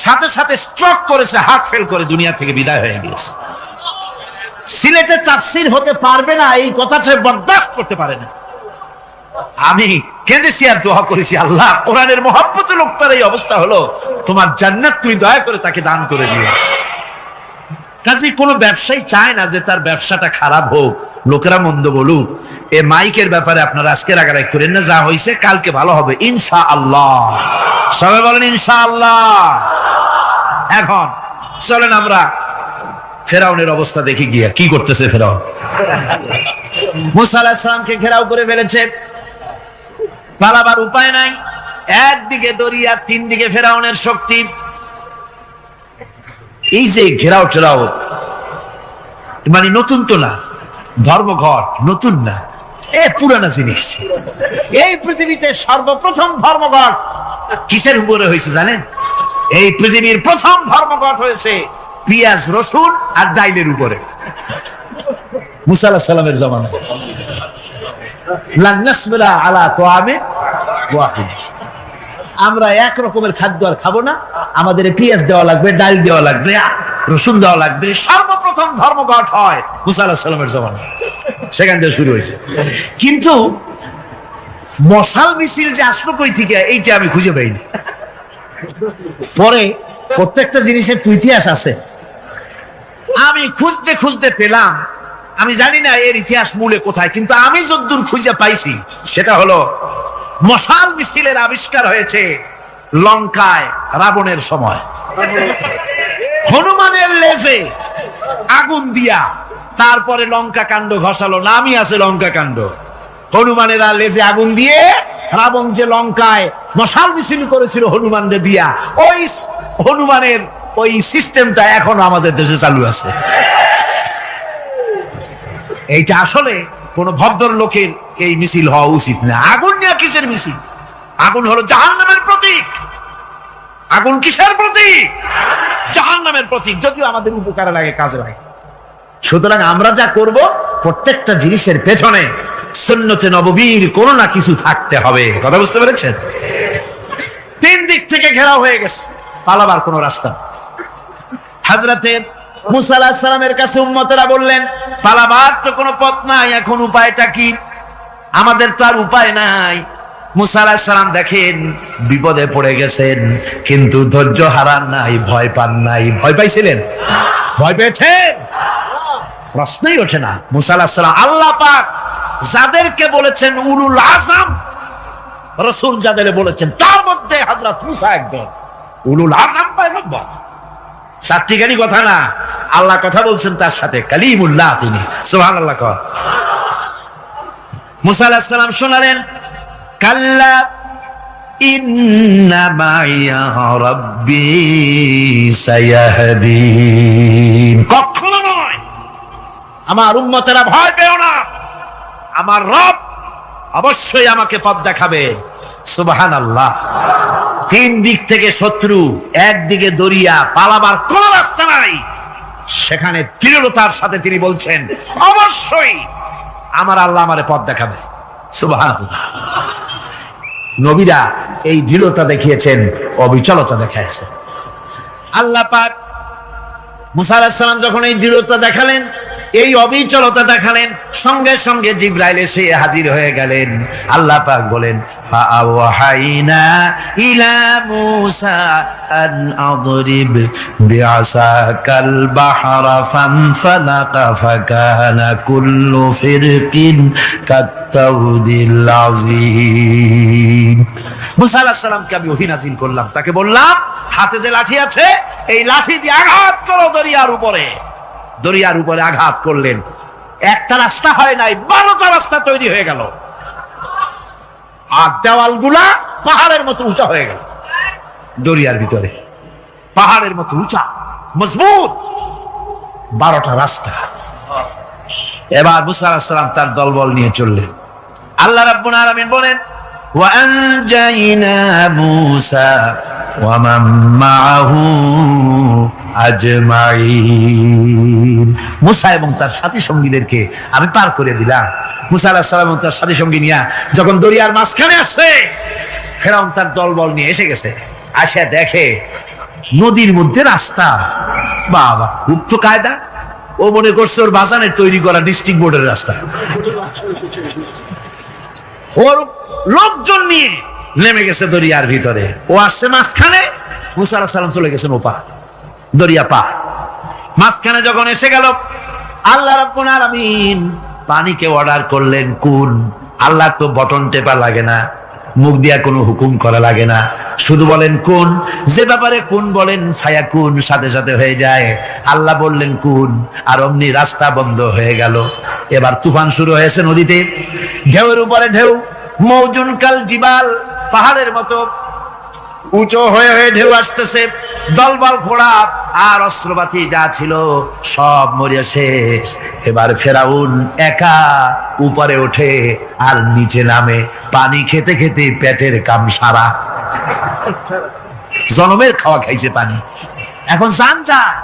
সাথে সাথে স্ট্রোক করেছে, হার্ট ফেল করে দুনিয়া থেকে বিদায় হয়ে গিয়েছে। সিলেটে তাফসির হতে পারবে না, এই কথাটা বরদাস্ত করতে পারে না। আমি কেঁদেছি আর দোয়া করেছি, আল্লাহ কোরআনের মহব্বতে লোকটার এই অবস্থা হলো, তোমার জান্নাত তুমি দয়া করে তাকে দান করে দিও। কাজে কোনো ব্যবসায়ী চায় না যে তার ব্যবসাটা খারাপ হোক, লোকেরা মন্দ বলুক। এ মাইকের ব্যাপারে আপনারা আজকে রাগারাগ করেন না, যা হয়েছে কালকে ভালো হবে ইনশাআল্লাহ। সবাই বলেন ইনশাআল্লাহ। এখন চলেন আমরা ফেরাউনের অবস্থা দেখি গিয়া কি করতেছে ফেরাউন। মুসা আলাইহিস সালামকে ঘেরাও করে ফেলেছে, পালাবার উপায় নাই। একদিকে দরিয়া, 3 দিকে ফেরাউনের শক্তি। এই যে ঘেরাও টেরাও মানে নতুন তো না, ধর্মঘট নতুন না, এ পুরানা জিনিস। এই পৃথিবীতে সর্বপ্রথম ধর্মঘট কিসের উপরে হয়েছে জানেন? এই পৃথিবীর প্রথম ধর্মঘট হয়েছে পেঁয়াজ, রসুন আর ডাইলের উপরে। মুসা আলাইহিস সালামের জামানায় লান নাসবিরা আলা তাআমিন ওয়াহিদ, আমরা এক রকমের খাদ্য আর খাবো না, আমাদের পেঁয়াজ দেওয়া লাগবে, ডাল দেওয়া লাগবে, রসুন দেওয়া লাগবে। সর্বপ্রথম ধর্মঘট হয় মুসা আলাইহিস সালামের জামানায়, সেখান থেকে শুরু হয়েছে। কিন্তু মশাল মিছিল যে আসলো কই থেকে, এইটা আমি খুঁজে পাইনি। পরে প্রত্যেকটা জিনিসের ইতিহাস আছে, আমি খুঁজতে খুঁজতে পেলাম। আমি জানি না এর ইতিহাস মূলে কোথায়, কিন্তু আমি যদ্দূর খুঁজে পাইছি সেটা হলো মশাল মিছিলের আবিষ্কার হয়েছে লঙ্কায় রাবণের সময়। হনুমানের লেজে আগুন দিয়া তারপরে লঙ্কা কাণ্ড ঘষালো, নামই আছে লঙ্কা কাণ্ড। হনুমানের লেজে আগুন দিয়ে রাবণ যে লঙ্কায় মশাল মিছিল করেছিল হনুমানদের দিয়া, ওই হনুমানের ওই সিস্টেমটা এখন আমাদের দেশে চালু আছে। এইটা আসলে কোন ভদ্রলোকের এই মিছিল হওয়া উচিত না। আগুন নিয়ে কিসের মিছিল? আগুন হলো জাহান্নামের প্রতীক। আগুন কিসের প্রতীক? জাহান্নামের প্রতীক। যদিও আমাদের উপকারে লাগে, কাজে লাগে। সুতরাং আমরা যা করব, প্রত্যেকটা জিনিসের পেছনে সুন্নতে নববীর কোনো না কিছু থাকতে হবে। কথা বুঝতে পেরেছেন? 3 দিক থেকে ঘেরাও হয়ে গেছে, পালাবার কোনো রাস্তা। হযরতে মুসা আলাইহিস সালামের কাছে উম্মতেরা বললেন, পালাবার তো কোনো পথ নাই, এখন উপায়টা কি? আমাদের তো আর উপায় নাই। মুসা আলাইহিস সালাম দেখেন বিপদে পড়ে গেছেন, কিন্তু ধৈর্য হারান নাই, ভয় পান নাই। ভয় পাইছিলেন? ভয় পেয়েছেন? প্রশ্নই ওঠে না। মুসা আলাইহিস সালাম, আল্লাহ পাক যাদেরকে বলেছেন উলুল আযম রাসূল, যাদের বলেছেন তার মধ্যে হযরত মুসা একজন। উলুল আযম পয়গম্বর। চারটিখানি কথা না, আল্লাহ কথা বলছেন তার সাথে, কালিমুল্লাহ তিনি। সুবহানাল্লাহ। মুসা আলাইহিস সালাম শোনালেন, কাল্লা ইন্না মাইয়া রাব্বি সায়াহদিন। কখনো নয়, আমার উম্মতেরা ভয় পেও না, আমার রব অবশ্যই আমাকে পথ দেখাবে। সুবহানাল্লাহ। তিন দিক থেকে শত্রু, একদিকে দরিয়া, পালাবার কোন রাস্তা নাই, সেখানে দৃঢ়তার সাথে তিনি বলছেন অবশ্যই আমার আল্লাহ আমারে পথ দেখাবে। সুবহানাল্লাহ। নবীরা এই দৃঢ়তা দেখিয়েছেন, অবিচলতা দেখাইছেন। আল্লাহ পাক মুসা আলাইহিস সালাম যখন এই দৃঢ়তা দেখালেন, এই অবিচলতা দেখালেন, সঙ্গে সঙ্গে জিবরাইল এসে হাজির হয়ে গেলেন। আল্লাহ পাক বলেন, ফাআওহাইনা ইলা মূসা আন আদরিব বিআসাকাল বাহরা ফানফালাকা ফাকানা কুল্লু ফিরকিন কাত্তাউদিল আযীম। মূসা আলাইহিস সালামকে আমি ওহী নাযিল করলাম, তাকে বললাম হাতে যে লাঠি আছে, এই লাঠি দিয়ে আঘাত করো দরিয়ার উপরে। দরিয়ার উপরে আঘাত করলেন, একটা রাস্তা হয় নাই, 12টা রাস্তা তৈরি হয়ে গেল। আর দেওয়ালগুলা পাহাড়ের মতো উঁচা হয়ে গেল। দরিয়ার ভিতরে পাহাড়ের মতো উঁচা, মজবুত 12টা রাস্তা। এবার মুসা আলাইহিস সালাম তার দলবল নিয়ে চললেন। আল্লাহ রাব্বুল আলামিন বলেন, ওয়া আনজাইনা মূসা ওয়া মান মাআহু আজমাইন। মুসা এবং তার সাথী সঙ্গীদেরকে আমি পার করে দিলাম। মুসা আলাইহিস সালাম এবং তার সাথী সঙ্গী নিয়ে যখন দরিয়ার মাঝখানে আসছে, ফেরাউন তার দলবল নিয়ে এসে গেছে। আসে দেখে নদীর মধ্যে রাস্তা। বাবা, খুব তো কায়দা। ও মনে করছে ওর বাজানের তৈরি করা ডিস্ট্রিক্ট বোর্ডের রাস্তা। ওর লোকজন নিয়ে নেমে গেছে দরিয়ার ভিতরে। ও আসছে মাঝখানে, মুসা আলাইহিস সালাম চলে গেছেন ওপার, দরিয়া পার। মাঝখানে যখন এসে গেল, আল্লাহ রাব্বুল আলামিন পানিকে অর্ডার করলেন কুন। আল্লাহ তো বটন টেপা লাগে না, মুখ দিয়া কোনো হুকুম করা লাগে না, শুধু বলেন কুন। যে ব্যাপারে কুন বলেন ফায়াকুন, সাথে সাথে হয়ে যায়। আল্লাহ বললেন কুন, আর অমনি রাস্তা বন্ধ হয়ে গেল। এবার তুফান শুরু হয়েছে নদীতে, ঢেউয়ের উপরে ঢেউ, মৌজুন কাল জিবাল, পাহাড়ের মতো উঁচু হয়ে হয়ে ঢেউ আসতেছে। দলবল ঘোড়া আর অস্ত্রপাতি যা ছিল সব মরিয়া শেষ। এবার ফেরাউন একা উপরে ওঠে আর নিচে নামে, পানি খেতে খেতে পেটের কাম সারা। জনমের খাওয়া খাইছে পানি, এখন জান যায়,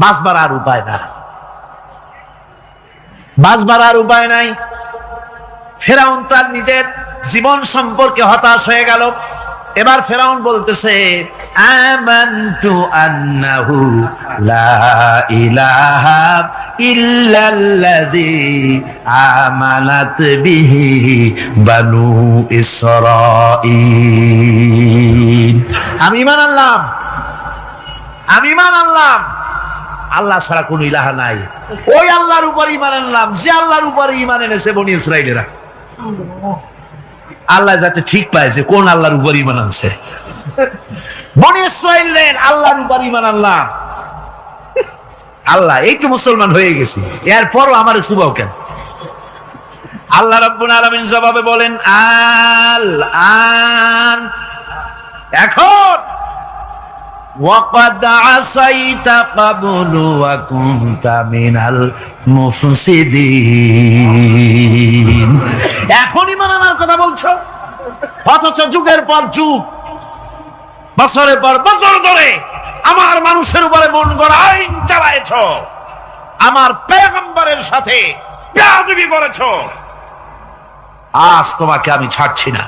বাঁচবার আর উপায় না, বাঁচবার আর উপায় নাই। ফেরাউন তার নিজের জীবন সম্পর্কে হতাশ হয়ে গেল। এবার ফেরাউন বলতেছে, আমানতু আন্নাহু লা ইলাহা ইল্লাল্লাযী আমানাত বিহি বানু ইসরাঈল। আমি ঈমান আনলাম, আমি ঈমান আনলাম আল্লাহ ছাড়া কোনো ইলাহা নাই। ওই আল্লাহর উপর ঈমান আনলাম যে আল্লাহর উপরে ঈমান এনেছে বনি ইসরাঈলেরা। আল্লাহ যাতে ঠিক পায় যে কোন আল্লাহর উপর ঈমান আনছে। বনি ইসরাঈলের আল্লাহর উপর ঈমান আনলাম। আল্লাহ, এই তো মুসলমান হয়ে গেছি, এরপরও আমার সুবাও কেন? আল্লাহ রাব্বুল আলামিন জবাবে বলেন, আল আন, এখন ওয়াকাদ আসাইতা ক্বাবলু ওয়া কুনতা মিনাল মুফসিদিন। এখন ঈমান আনার কথা বলছো, অথচ যুগের পর যুগ, বছরের পর বছর ধরে আমার মানুষের উপরে মন গড়া আইন চালায়েছ, আমার পয়গম্বরের সাথে বেয়াদবি করেছ। আজ তোমাকে আমি ছাড়ছি না,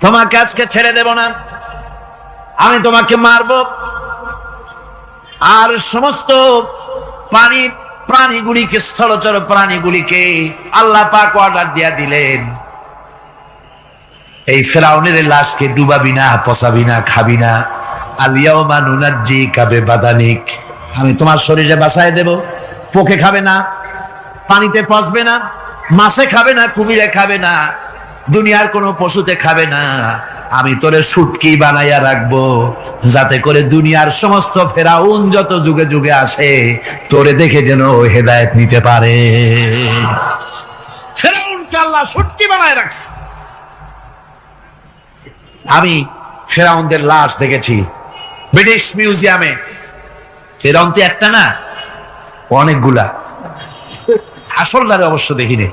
তোমাকে আজকে ছেড়ে দেব না, আমি তোমাকে মারব। আর সমস্ত প্রাণীগুলিকে, স্থলচর প্রাণীগুলিকে আল্লাহ পাক অর্ডার দিয়া দিলেন, এই ফেরাউনের লাশকে ডুবাবি না, পচাবি না, খাবি না। আলিয়াউমা নুনাজ্জিকা বিবাদানিক, আমি তোমার শরীরে বাঁচায় দেব। পোকে খাবে না, পানিতে পচবে না, মাছে খাবে না, কুমিরে খাবে না, দুনিয়ার কোনো পশুতে খাবে না। আমি তোরে শুটকি বানাইয়া রাখবো, যাতে করে দুনিয়ার সমস্ত ফেরাউন যত যুগে যুগে আসে তোরে দেখে যেন হেদায়েত নিতে পারে। ফেরাউনকে আল্লাহ শুটকি বানায় রাখছে। আমি ফেরাউনদের লাশ দেখেছি ব্রিটিশ মিউজিয়ামে। ফেরাউন তো একটা না, অনেকগুলা। আসলটারে অবশ্য দেখিনি।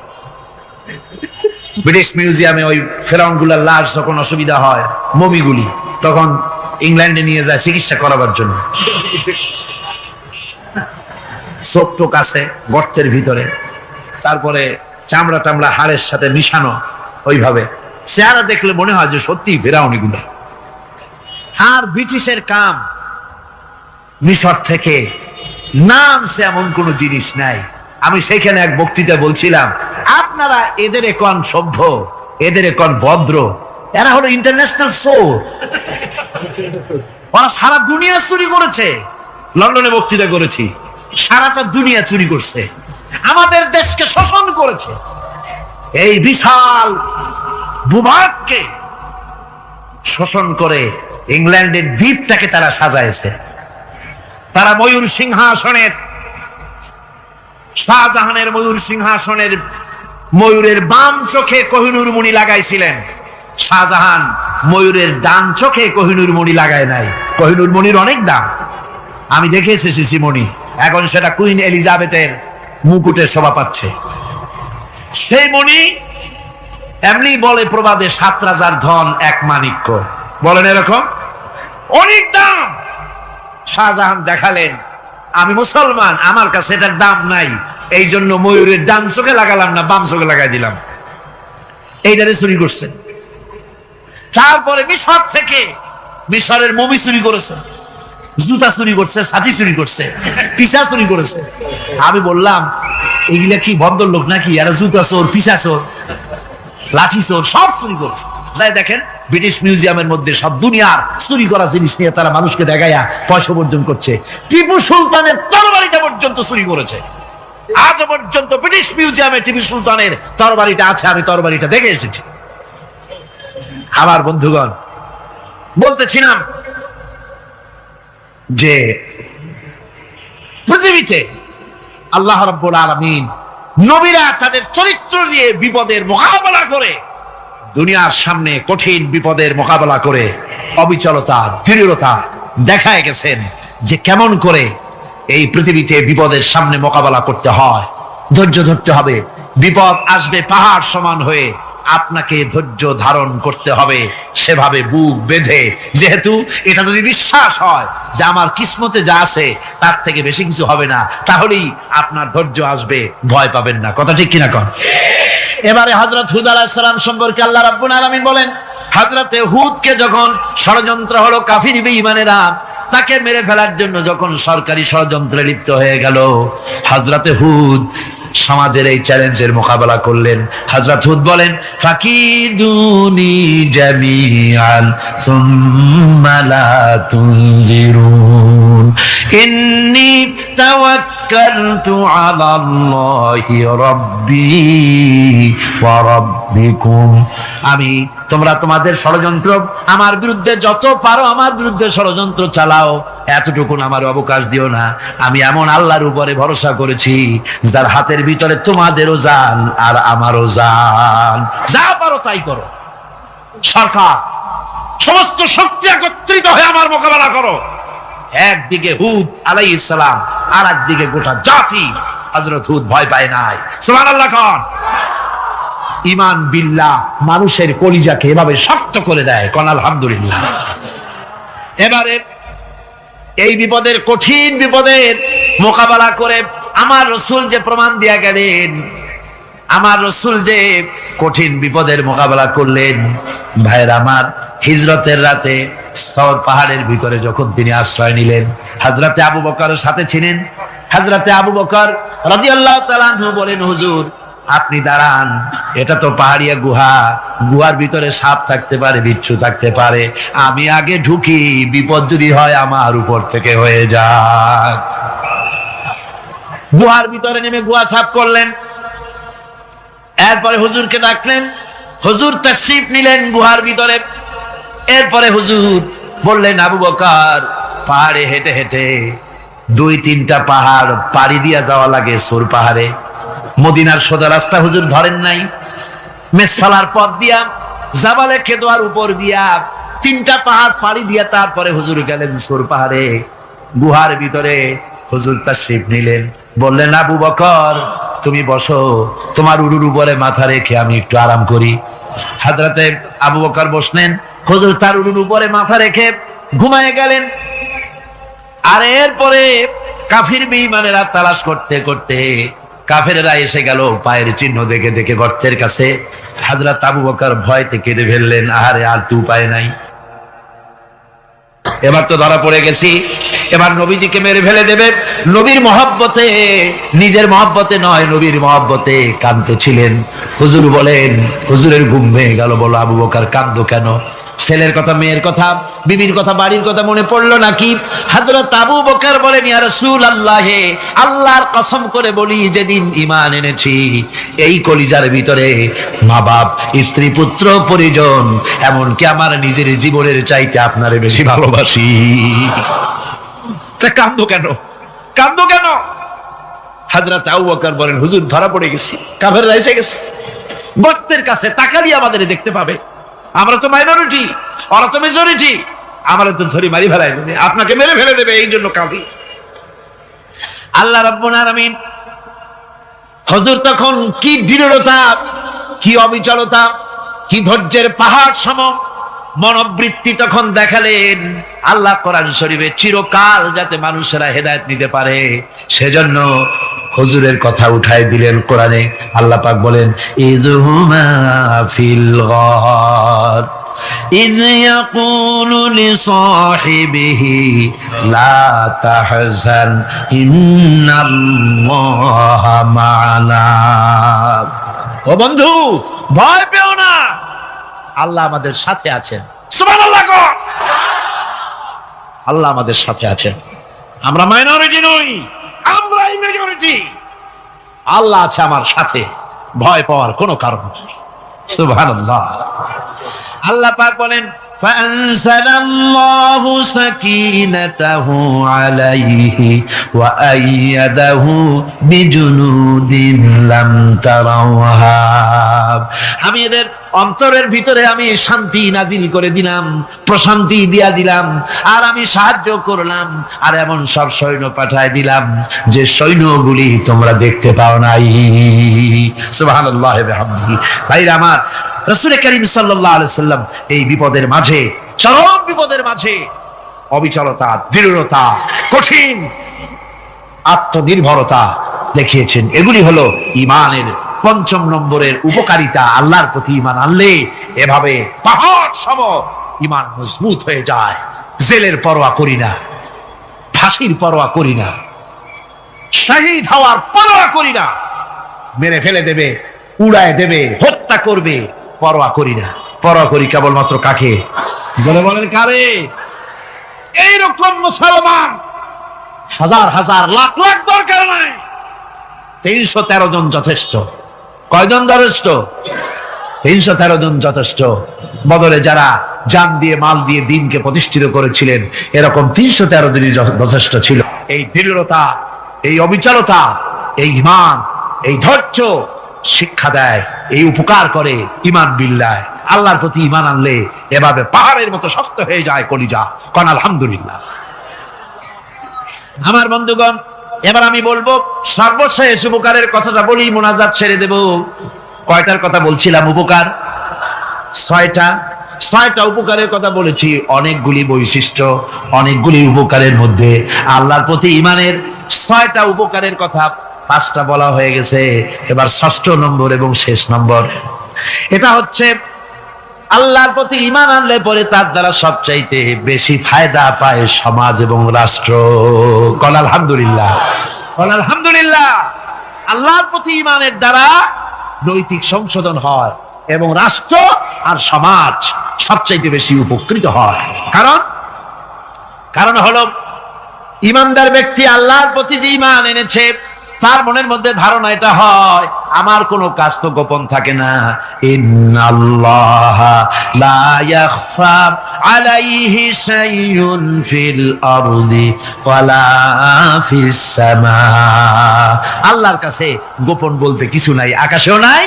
ব্রিটিশ মিউজিয়ামে ওই ফেরাউন গুলার লাশ যখন অসুবিধা হয়, মমিগুলি, তখন ইংল্যান্ডে নিয়ে যায় চিকিৎসা করাবার জন্য। চোখ টোক আছে গর্তের ভিতরে, তারপরে চামড়া টামড়া হাড়ের সাথে মিশানো, ওইভাবে চেহারা দেখলে মনে হয় যে সত্যি ফেরাউনি গুলা। আর ব্রিটিশের কাম মিশর থেকে নামছে এমন কোন জিনিস নাই। আমি সেখানে এক বক্তৃতা বলছিলাম, আপনারা এদের এখন সভ্য, এদের এখন ভদ্র, এরা হলো ইন্টারন্যাশনাল চোর। ওরা সারা দুনিয়া চুরি করেছে। লন্ডনে বক্তৃতা করেছি, সারাটা দুনিয়া চুরি করছে, আমাদের দেশকে শোষণ করেছে। এই বিশাল ভূভাগকে শোষণ করে ইংল্যান্ডের দ্বীপটাকে তারা সাজাইছে। তারা ময়ূর সিংহাসনের, শাহজাহানের ময়ূর সিংহাসনের ময়ূরের বাম চোখে কোহিনূর মণি লাগাইছিলেন। শাহজাহান ময়ূরের ডান চোখে কোহিনূর মণি লাগায় নাই। কোহিনূর মণির অনেক দাম, আমি দেখে এসেছি মণি। এখন সেটা কুইন এলিজাবেথের মুকুটের শোভা পাচ্ছে। সেই মণি এমনি বলে প্রবাদে 7 রাজার ধন 1 মাণিক্য, বলেন এরকম, অনেক দাম। শাহজাহান দেখালেন, আমি মুসলমান, আমার কাছে এটার দাম নাই, এই জন্য ময়ূরের ডান চোখে লাগালাম না, বাম চোখে লাগাই দিলাম। এইটারে চুরি করছে। তারপরে মিশর থেকে, মিশরের মমি চুরি করেছে, জুতা চুরি করছে, ছাতি চুরি করছে, পিসা চুরি করেছে। আমি বললাম এগুলা কি ভদ্রলোক নাকি? এরা জুতা চোর, পিসা চোর, লাঠি চোর, সব চুরি করছে। যাই দেখেন ব্রিটিশ মিউজিয়ামের মধ্যে সব দুনিয়ার চুরি করা জিনিস নিয়ে তারা মানুষকে দেখাইয়া পয়সা অর্জন করছে। টিপু সুলতানের তরবারিটা পর্যন্ত চুরি করেছে। আজ পর্যন্ত ব্রিটিশ মিউজিয়ামে টিপু সুলতানের তরবারিটা আছে, আমি তরবারিটা দেখে এসেছি। আমার বন্ধুগণ, বলতেছিলাম যে পৃথিবীতে আল্লাহ রাব্বুল আলামিন নবীরা তাদের চরিত্র দিয়ে বিপদের মোকাবেলা করে, দুনিয়ার সামনে কঠিন বিপদের মোকাবেলা করে অবিচলতা, দৃঢ়তা দেখায় গেছেন যে কেমন করে এই পৃথিবীতে বিপদের সামনে মোকাবেলা করতে হয়। ধৈর্য ধরতে হবে। বিপদ আসবে পাহাড় সমান হয়ে, আপনাকে ধৈর্য ধারণ করতে হবে সেভাবে বুক বেঁধে। যেহেতু এটা যদি বিশ্বাস হয় যে আমার কিসমতে যা আছে তার থেকে বেশি কিছু হবে না, তাহলেই আপনার ধৈর্য আসবে, ভয় পাবেন না। কথা ঠিক কিনা কন? এবারে হযরত হুদ আলাইহিস সালাম সম্পর্কে আল্লাহ রাব্বুল আলামিন বলেন, হযরতে হুদকে যখন ষড়যন্ত্র হলো, কাফির বেঈমানেরা তাকে মেরে ফেলার জন্য যখন সরকারি ষড়যন্ত্রে লিপ্ত হয়ে গেল, হযরতে হুদ সমাজের এই চ্যালেঞ্জের মোকাবেলা করলেন। হযরত হুদ বলেন, ফাকিদুনি জামিআন সুম্মা লা তুনজিরুন ইন্নী তাওয়াক্কালতু আলাল্লাহি রাব্বি ওয়া রাব্বিকুম। আমি, তোমরা তোমাদের ষড়যন্ত্র আমার বিরুদ্ধে যত পারো আমার বিরুদ্ধে ষড়যন্ত্র চালাও, এতটুকুন আমার অবকাশ দিও না। আমি এমন আল্লাহর উপরে ভরসা করেছি যার হাতের ভিতরে তোমাদেরও জান আর আমারও জান। যা পারো তাই করো। সরকার, সমস্ত শক্তি একত্রিত হয়ে আমার মোকাবেলা করো। একদিকে হুদ আলাইহিস সালাম, আর একদিকে গোটা জাতি। হযরত হুদ ভয় পায় নাই। সুবহানাল্লাহ খান। ঈমান বিল্লাহ মানুষের কলিজাকে এভাবে শক্ত করে দেয়। কোন আলহামদুলিল্লাহ। এবারে এই বিপদের, কঠিন বিপদের মোকাবেলা করে আমার রাসূল যে প্রমাণ দিয়া গেলেন, আমার রাসূল যে কঠিন বিপদের মোকাবেলা করলেন, ভাইয়ের আমার, হিজরতের রাতে সওর পাহাড়ের ভিতরে যখন তিনি আশ্রয় নিলেন, হযরতে আবু বকরের সাথে ছিলেন। হযরতে আবু বকর রাদিয়াল্লাহু তাআলা আনহু বলেন, হুজুর আপনি দাঁড়ান, এটা তো পাহাড়িয়া গুহা, গুহার ভিতরে সাপ থাকতে পারে, বিচ্ছু থাকতে পারে, আমি আগে ঢুকি, বিপদ যদি হয় আমার উপর থেকে হয়ে যাক। গুহার ভিতরে নেমে গুহা সাফ করলেন। এরপরে হুজুরকে ডাকলেন, হুজুর তাশরীফ নিলেন গুহার ভিতরে। এরপরে হুজুর বললেন, আবু বকর, পাহাড়ে হেঁটে হেঁটে 2-3টা পাহাড় পাড়ি দিয়া যাওয়া লাগে সোর পাহাড়ে। মদিনার সোজা রাস্তা হুজুর ধরেন নাই, মেসফালার পথ দিয়া জাবালে খেদোয়ার উপর দিয়া 3টা পাহাড় পাড়ি দিয়া তারপরে হুজুর গেলেন সোর পাহাড়ে। গুহার ভিতরে হুজুর তাশরীফ নিলেন। বললেন, আবু বকর, তুমি বসো, তোমার উরুর উপরে মাথা রেখে আমি একটু আরাম করি। হযরতে আবু বকর বসলেন, হুজুর তার উরুর উপরে মাথা রেখে ঘুমায় গেলেন। আর এরপরে কাফির বেঈমানেরা তালাশ করতে করতে কাফেরেরা এসে গেল পায়ের চিহ্ন দেখে দেখে গর্তের কাছে। হযরত আবু বকর ভয়তে কেঁদে ফেললেন, আহারে, আর তো উপায় নাই, এবার তো ধরা পড়ে গেছি, এবার নবীজিকে মেরে ফেলে দেবে। নবীর মহব্বতে, নিজের মহব্বতে নয়, নবীর মহব্বতে কাঁদতেছিলেন। হুজুর বলেন, হুজুরের ঘুম ভেঙে গেল। বলো, আবু বকর কাঁদো কেন? ছেলের কথা, মেয়ের কথা, বিবির কথা, বাড়ির কথা মনে পড়লো নাকি? হযরত আবু বকর বলেন, ইয়া রাসূলুল্লাহ, আল্লাহর কসম করে বলি, যেদিন ঈমান এনেছি এই কলিজার ভিতরে মা বাপ, স্ত্রী, পুত্র, পরিজন, এমনকি আমার নিজের জীবনের চাইতে আপনারে বেশি ভালোবাসি। তা কাঁদো কেন? কাঁদো কেন? হযরত আবু বকর বলেন, হুজুর ধরা পড়ে গেছি, কাফেররা এসে গেছে গর্তের কাছে, তাকালি আমাদের দেখতে পাবে, আমরা তো মাইনরিটি, ওরা তো মেজরিটি, আমরা তো ধরি মারি ফেলাই দেবে, আপনাকে মেরে ফেলে দেবে, এই জন্য কাঁদি। আল্লাহ রাব্বুল আলামিন, হুজুর তখন কি দৃঢ়তা, কি অবিচলতা, কি ধৈর্যের পাহাড় সম মনোবৃত্তি তখন দেখালেন। আল্লাহ কোরআন শরীফে চিরকাল যাতে মানুষেরা হেদায়েত নিতে পারে সেজন্য হুজুরের কথা উঠায় দিলেন কোরআনে। আল্লাহ পাক বলেন, ইযহুমা ফিল গার ইয ইয়াকুলু লিসাহিবিহি লা তাহজান ইন্নাল্লাহা মা'ানা। ও বন্ধু, ভয় পেও না, আল্লাহ আমাদের সাথে আছেন। সুবহানাল্লাহ। আল্লাহ আমাদের সাথে আছেন, আমরা মাইনরিটি নই, আমরা মেজরিটি। আল্লাহ আছে আমার সাথে, ভয় পাওয়ার কোনো কারণ নেই। সুবহানাল্লাহ। আল্লাহ পাক বলেন, ফাআনসালাল্লাহু সাকিনাতাহু আলাইহি ওয়া আইয়াদাহু বিজুনুদিন লাম তারাওহা। আমি এদের অন্তরের ভিতরে আমি শান্তি নাজিল করে দিলাম, প্রশান্তি দিয়া দিলাম, আর আমি সাহায্য করলাম, আর এমন সব সৈন্য পাঠায় দিলাম যে সৈন্যগুলি তোমরা দেখতে পাও নাই। সুবহানাল্লাহ ওয়া বিহামদিহি। ভাইরা আমার, রাসূল করিম সাল্লাল্লাহু আলাইহি সাল্লাম এই বিপদের মাঝে, চরম বিপদের মাঝে অবিচলতা, দৃঢ়তা, কঠিন আত্মনির্ভরতা দেখিয়েছেন। এগুলি হলো ঈমানের 5 নম্বরের উপকারিতা। আল্লাহর প্রতি ঈমান আনলে এভাবে পাহাড় সম ঈমান মজবুত হয়ে যায়। জেলের পরোয়া করি না, ফাঁসির পরোয়া করি না, শহীদ হওয়ার পরোয়া করি না, মেরে ফেলে দেবে, উড়ায় দেবে, হত্যা করবে, পরোয়া করি না। পরোয়া করি কেবলমাত্র কাকে? জনে বলেন কারে? এইরকম মুসলমান হাজার হাজার লাখ লাখ দরকার নাই, 313 জন যথেষ্ট। কয়জন যথেষ্ট? 313 জন যথেষ্ট। বদরে যারা জান দিয়ে, মাল দিয়ে দ্বীনকে প্রতিষ্ঠিত করেছিলেন, এরকম 313 জনই যথেষ্ট ছিল। এই দৃঢ়তা, এই অবিচলতা, এই ঈমান, এই ধৈর্য শিক্ষা দেয়, এই উপকার করে ঈমান বিল্লাহ। আল্লাহর প্রতি ঈমান আনলে এভাবে পাহাড়ের মতো শক্ত হয়ে যায় কলিজা। কোন আলহামদুলিল্লাহ। আমার বন্ধুগণ, এবার আমি বলবো সর্বশেষ উপকারের কথাটা বলি, মোনাজাত ছেড়ে দেব। কয়টার কথা বলছিলাম? উপকার 6টা। 6টা উপকারের কথা বলেছি। অনেকগুলি বৈশিষ্ট্য, অনেকগুলি উপকারের মধ্যে আল্লাহর প্রতি ঈমানের 6টা উপকারের কথা 5টা বলা হয়ে গেছে। এবার 6ষ্ঠ নম্বর এবং শেষ নম্বর, এটা হচ্ছে আল্লাহর প্রতি ঈমান আনলে পরে তার দ্বারা সবচাইতে বেশি ফায়দা পায় সমাজ এবং রাষ্ট্র। কোন আলহামদুলিল্লাহ। কোন আলহামদুলিল্লাহ। আল্লাহর প্রতি ঈমানের দ্বারা নৈতিক সংশোধন হয় এবং রাষ্ট্র আর সমাজ সবচাইতে বেশি উপকৃত হয়। কারণ হলো ঈমানদার ব্যক্তি আল্লাহর প্রতি যে ঈমান এনেছে তার মনের মধ্যে ধারণা এটা হয়, আমার কোনো কাজ তো গোপন থাকে না। ইন্নাল্লাহা লা ইয়াখফা আলাইহি শাইউন ফিল আরদি ওয়ালা ফিস সামা। আল্লাহর কাছে গোপন বলতে কিছু নাই, আকাশেও নাই,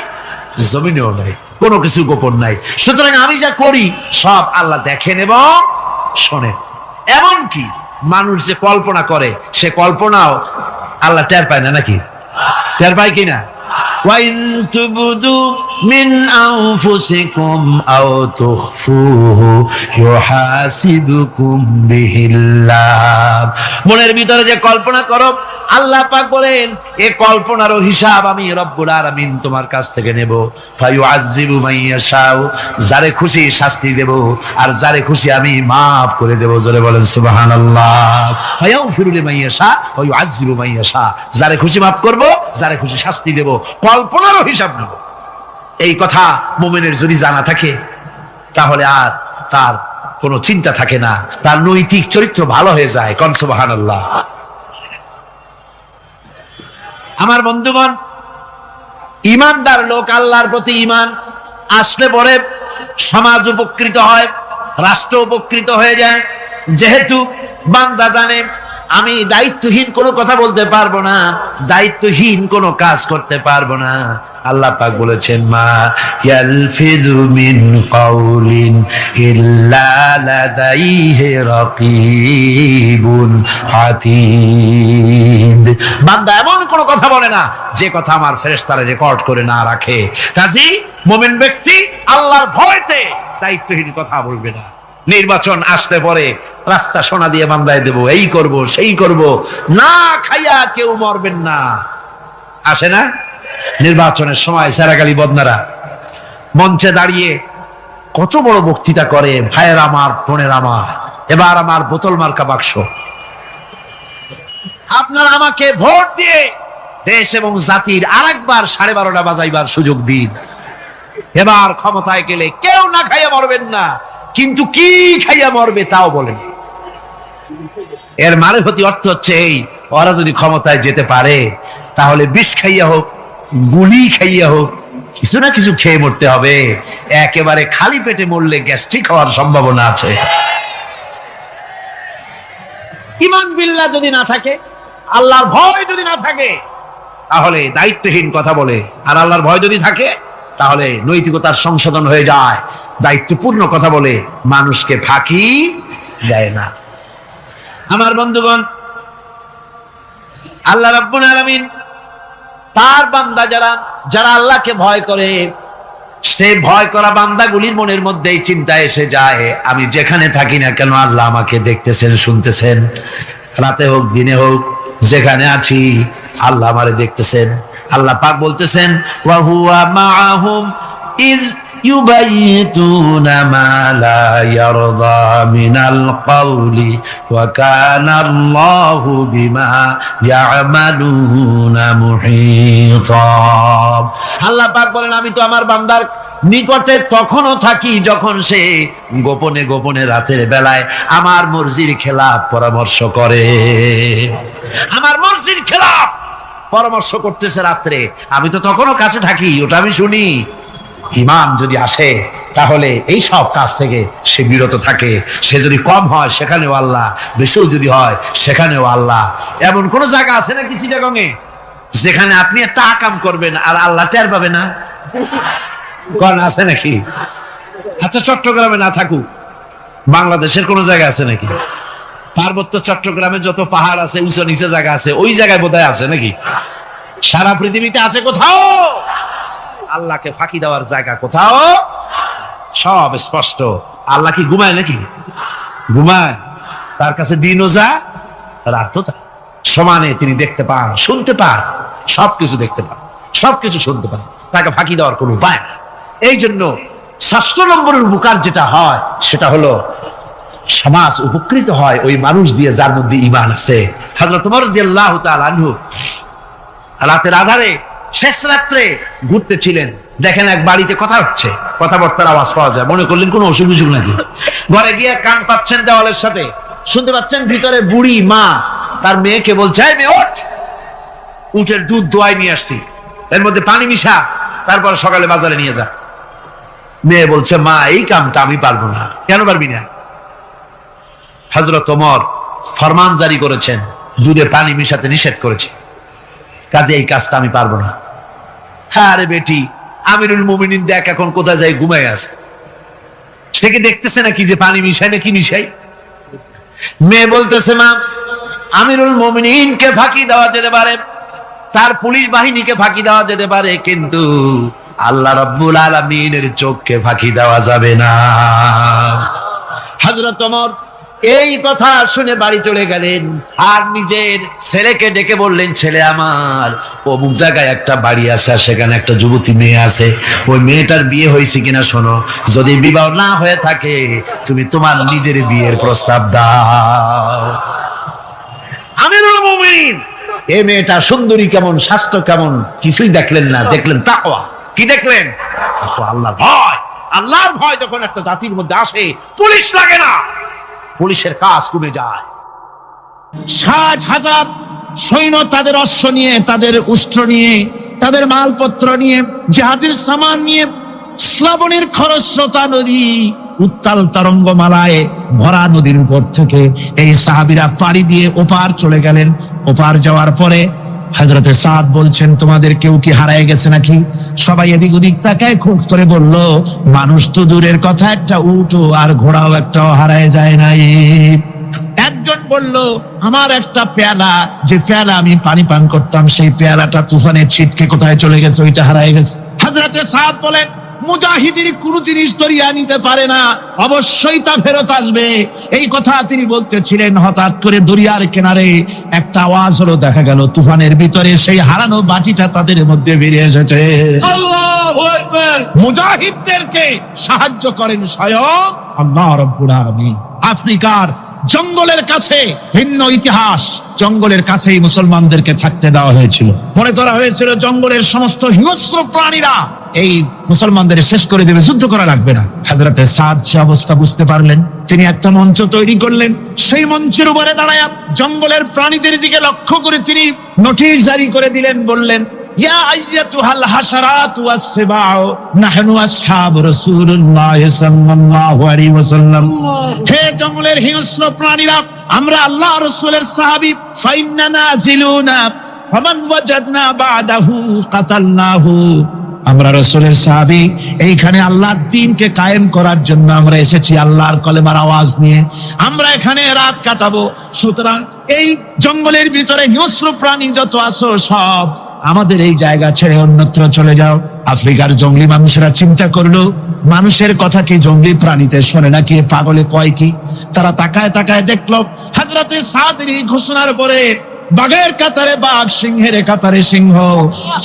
জমিনেও নাই, কোনো কিছু গোপন নাই। সুতরাং আমি যা করি সব আল্লাহ দেখেন এবং শোনেন। এমনকি মানুষ যে কল্পনা করে সে কল্পনাও আল্লাহ টের পায় না, নাকি টের পায় কিনা? وَإِن تُبْدُوا مِنْ أَنفُسِكُمْ أَوْ تُخْفُوهُ يُحَاسِبْكُم بِهِ اللَّهُ। মনের ভিতরে যে কল্পনা করো, আল্লাহ পাক বলেন এই কল্পনারও হিসাব আমি রব্বুল আলামিন তোমার কাছ থেকে নেব। ফায়ুআযযিবু মান ইয়াশাউ, যারে খুশি শাস্তি দেব আর যারে খুশি আমি maaf করে দেব। জোরে বলেন সুবহানাল্লাহ। ফায়াগফিরু লিমান ইয়াশা ওয়া ইউআযযিবু মান ইয়াশা, যারে খুশি maaf করব, যারে খুশি শাস্তি দেব, কল্পনারও হিসাব নেব। এই কথা মুমিনের যদি জানা থাকে তাহলে আর তার কোনো চিন্তা থাকে না, তার নৈতিক চরিত্র ভালো হয়ে যায়। কোন সুবহানাল্লাহ। আমার বন্ধুগণ, ইমানদার লোক, আল্লাহর প্রতি ইমান আসলে পরে সমাজ উপকৃত হয়, রাষ্ট্র উপকৃত হয়ে যায়। যেহেতু বান্দা জানে আমি দায়িত্বহীন কোনো কথা বলতে পারবো না, দায়িত্বহীন কোনো কাজ করতে পারবো না। আল্লাহ পাক বলেছেন, মা ইয়ালফিযু মিন কাউলিন ইল্লা লাদাইহি রাকীবুন আতীদ। বান্দা এমন কোনো কথা বলে না যে কথা আমার ফেরেশতারা রেকর্ড করে না রাখে। কাজী মুমিন ব্যক্তি আল্লাহর ভয়তে দায়িত্বহীন কথা বলবে না। নির্বাচন আসলে পরে রাস্তা সোনা দিয়ে বান্দায় দেব, এই করব সেই করব, না খাইয়া কেউ মরবেন না। আসে না নির্বাচনের সময় সেরাগালি বদনারা মঞ্চে দাঁড়িয়ে কত বড় বক্তৃতা করে, ভাইয়ের আমার, বোনের আমার, এবার আমার বোতল মার্কা বাক্স, আপনারা আমাকে ভোট দিয়ে দেশ এবং জাতির আরেকবার 12:30 বাজাইবার সুযোগ দিন। এবার ক্ষমতায় গেলে কেউ না খাইয়া মরবেন না, কিন্তু কি খাইয়া মরবে তাও বলেন। এর মারফতি অর্থ হচ্ছে এই, ওরা যদি ক্ষমতায় যেতে পারে তাহলে বিষ খাইয়া হোক, গুলি খাইয়া হোক, কিছু না কিছু খেয়ে মরতে হবে। একেবারে খালি পেটে মরলে গ্যাস্ট্রিক হওয়ার সম্ভাবনা আছে। ঈমান বিল্লাহ যদি না থাকে, আল্লাহর ভয় যদি না থাকে, তাহলে দায়িত্বহীন কথা বলে। আর আল্লাহর ভয় যদি থাকে তাহলে নৈতিকতার সংশোধন হয়ে যায়, দায়িত্বপূর্ণ কথা বলে, মানুষকে ফাঁকি দেয় না। আমার বন্ধুগণ, আল্লাহ রাব্বুল আলামিন তার বান্দা যারা আল্লাহকে ভয় করে, সে ভয় করা বান্দাগুলির মনের মধ্যে এই চিন্তা এসে যায়, আমি যেখানে থাকি না কেন আল্লাহ আমাকে দেখতেছেন, শুনতেছেন। রাতে হোক দিনে হোক, যেখানে আছি আল্লাহ আমারে দেখতেছেন। আল্লাহ পাক বলতেছেন, ওয়া হুয়া মাআহুম ইজ ইউবাইতুনা মা লা ইয়ারদা মিনাল কাওলি ওয়া কানা আল্লাহু বিমা ইয়ামালুনা মুহীতা। আল্লাহ পাক বলেন, আমি তো আমার বান্দার নিকটে তখনও থাকি যখন সে গোপনে গোপনে রাতের বেলায় আমার মর্জির খেলাফ পরামর্শ করে। আমার মর্জির খেলাফ পরামর্শ করতেছে রাত্রে, আমি তো তখনও কাছে থাকি, ওটা আমি শুনি। ঈমান যদি আসে তাহলে এই সব কাজ থেকে সে বিরত থাকে। সে যদি কম হয় সেখানেও আল্লাহ, বেশিও যদি হয় সেখানেও আল্লাহ। এমন কোন জায়গা আছে নাকি চিটাগংয়ে যেখানে আপনি একটা আকাম করবেন আর আল্লাহ টের পাবে না? কোন আছে নাকি? আচ্ছা, চট্টগ্রামে না থাকুক, বাংলাদেশের কোন জায়গা আছে নাকি? পার্বত্য চট্টগ্রামে যত পাহাড় আছে, উঁচু নিচে জায়গা আছে, ওই জায়গায় বোধহয় আছে নাকি? সারা পৃথিবীতে আছে কোথাও? আল্লাহকে ফাঁকি দেওয়ার জায়গা কোথাও? সব স্পষ্ট। আল্লাহ কি ঘুমায় নাকি? ঘুমায়? তার কাছে দিনও যা, রাতও তা। সমানে তিনি দেখতে পান, শুনতে পান, সবকিছু দেখতে পান, সবকিছু শুনতে পান। তাকে ফাঁকি দেওয়ার কোনো উপায় না। এই জন্য ৬ষ্ঠ নম্বরের উপকার যেটা হয় সেটা হলো সমাজ উপকৃত হয় ওই মানুষ দিয়ে যার মধ্যে ঈমান আছে। হযরত ওমর রাদিয়াল্লাহু তাআলা আনহু রাতের আধারে শেষ রাত্রে ঘুরতেছিলেন, দেখেন এক বাড়িতে কথা হচ্ছে, কথাবার্তার আওয়াজ পাওয়া যায়। মনে করলেন কোনো অসুখ বিসুখ নাকি। ঘরে গিয়ে কান পাচ্ছেন দেওয়ালের সাথে, শুনতে পাচ্ছেন ভিতরে বুড়ি মা তার মেয়েকে বলছে, এই মেয়ে ওঠ, উটের দুধ দোয়াই নিয়ে আসছি, এর মধ্যে পানি মিশা, তারপর সকালে বাজারে নিয়ে যা। মেয়ে বলছে, মা এই কামটা আমি পারবো না। কেন পারবি না? হযরত ওমর ফরমান জারি করেছেন, দুধে পানি মিশাতে নিষেধ করেছে, কাজে এই কাজটা আমি পারবো না। আরে বেটি, আমিরুল মুমিনিন দেখ এখন কোথায় যায়, ঘুমায় আছে, সে কি দেখতেছে নাকি যে পানি মিশাই না কি মিশাই? মেয়ে বলতেছে, মা আমিরুল মুমিনিনকে ফাঁকি দেওয়া যেতে পারে, তার পুলিশ বাহিনীকে ফাঁকি দেওয়া যেতে পারে, কিন্তু আল্লাহ রাব্বুল আলামিনের চোখকে ফাঁকি দেওয়া যাবে না। হযরত ওমর এই কথা শুনে বাড়ি চলে গেলেন, আর নিজের ছেলেকে ডেকে বললেন, ছেলে আমার, অমুক জায়গায় একটা বাড়ি আছে, সেখানে একটা যুবতী মেয়ে আছে, ওই মেয়েটার বিয়ে হয়েছে কিনা শোনো, যদি বিবাহ না হয়ে থাকে তুমি তোমার নিজের বিয়ের প্রস্তাব দাও। আমিরুল মুমিনিন এই মেয়েটা সুন্দরী কেমন, স্বাস্থ্য কেমন কিছুই দেখলেন না, দেখলেন তাকওয়া। কি দেখলেন? আল্লাহর ভয়। আল্লাহর ভয় যখন একটা জাতির মধ্যে আসে, পুলিশ লাগে না, পুলিশের কাজ কমে যায়। 60,000 সৈন্য তাদের অশ্ব নিয়ে, তাদের উষ্ট্র নিয়ে, তাদের মালপত্র নিয়ে, জিহাদের সামান নিয়ে শ্রাবণের খরস্রোতা নদী, উত্তাল তরঙ্গমালায় ভরা নদীর উপর থেকে এই সাহাবীরা পাড়ি দিয়ে ওপার চলে গেলেন। ওপার যাওয়ার পরে হযরতে সাদ বলছেন, তোমাদের কেউ কি হারায় গেছে নাকি? সবাই এদিক ওদিক তাকায়, খুব করে বলল, মানুষ তো দূরের কথা, একটা উট আর ঘোড়াও একটাও হারায় যায় নাই। একজন বলল, আমার একটা পেয়ালা, যে পেয়ালা আমি পানি পান করতাম, সেই পেয়ালাটা তুফানে ছিটকে কোথায় চলে গেছে, ওইটা হারায় গেছে। হযরতে সাদ বলেন, মুজাহিদের কোনো জিনিস দরিয়া নিতে পারে না, অবশ্যই তা ফেরত আসবে। এই কথা তিনি বলতেছিলেন, হঠাৎ করে দরিয়ার কিনারে একটা আওয়াজ হলো, দেখা গেল তুফানের ভিতরে সেই হারানো বাটিটা তাদের মধ্যে বেরিয়ে এসেছে। আল্লাহু আকবার! মুজাহিদদেরকে সাহায্য করেন স্বয়ং আল্লাহ রাব্বুল আলামিন। আফ্রিকার জঙ্গলের কাছে ভিন্ন ইতিহাস, জঙ্গলের কাছেই মুসলমানদেরকে থাকতে দেওয়া হয়েছিল। মনে করা হয়েছিল জঙ্গলের সমস্ত হিংস্র প্রাণীরা এই মুসলমানদের শেষ করে দেবে, যুদ্ধ করা লাগবে না। হযরতে সাদ সে অবস্থা বুঝতে পারলেন, তিনি একটা মঞ্চ তৈরি করলেন। সেই মঞ্চের উপরে দাঁড়ায়া জঙ্গলের প্রাণীদের দিকে লক্ষ্য করে তিনি নোটিশ জারি করে দিলেন, বললেন, ইয়া আইয়াতুহাল হাশারাত ওয়াস সিবাউ নাহনু আসহাবু রাসূলুল্লাহ সাল্লাল্লাহু আলাইহি ওয়াসাল্লাম। হে জঙ্গলের হিংস্র প্রাণীরা, আমরা আল্লাহ রাসূলের সাহাবী, ফাইন্না নাজিলুনা ফামান ওয়াজাদনা বাদাহু কাতালনাহু। আমরা রাসূলের সাহাবী, এইখানে আল্লাহর দ্বীনকে কায়েম করার জন্য আমরা এসেছি, আল্লাহর কলেমার আওয়াজ নিয়ে আমরা এখানে রাত কাটাবো। সুতরাং এই জঙ্গলের ভিতরে হিংস্র প্রাণী যত আছো, সব আমাদের এই জায়গা ছেড়ে অন্যত্র চলে যাও। আফ্রিকার জঙ্গলি মানুষেরা চিন্তা করলো, মানুষের কথা কি জঙ্গলি প্রাণীতে শোনে নাকি, পাগলে কয় কি? তারা তাকায় তাকায় দেখলো, হযরতে সাদের এই ঘোষণার পরে বাঘের কাতারে বাঘ, সিংহের কাতারে সিংহ,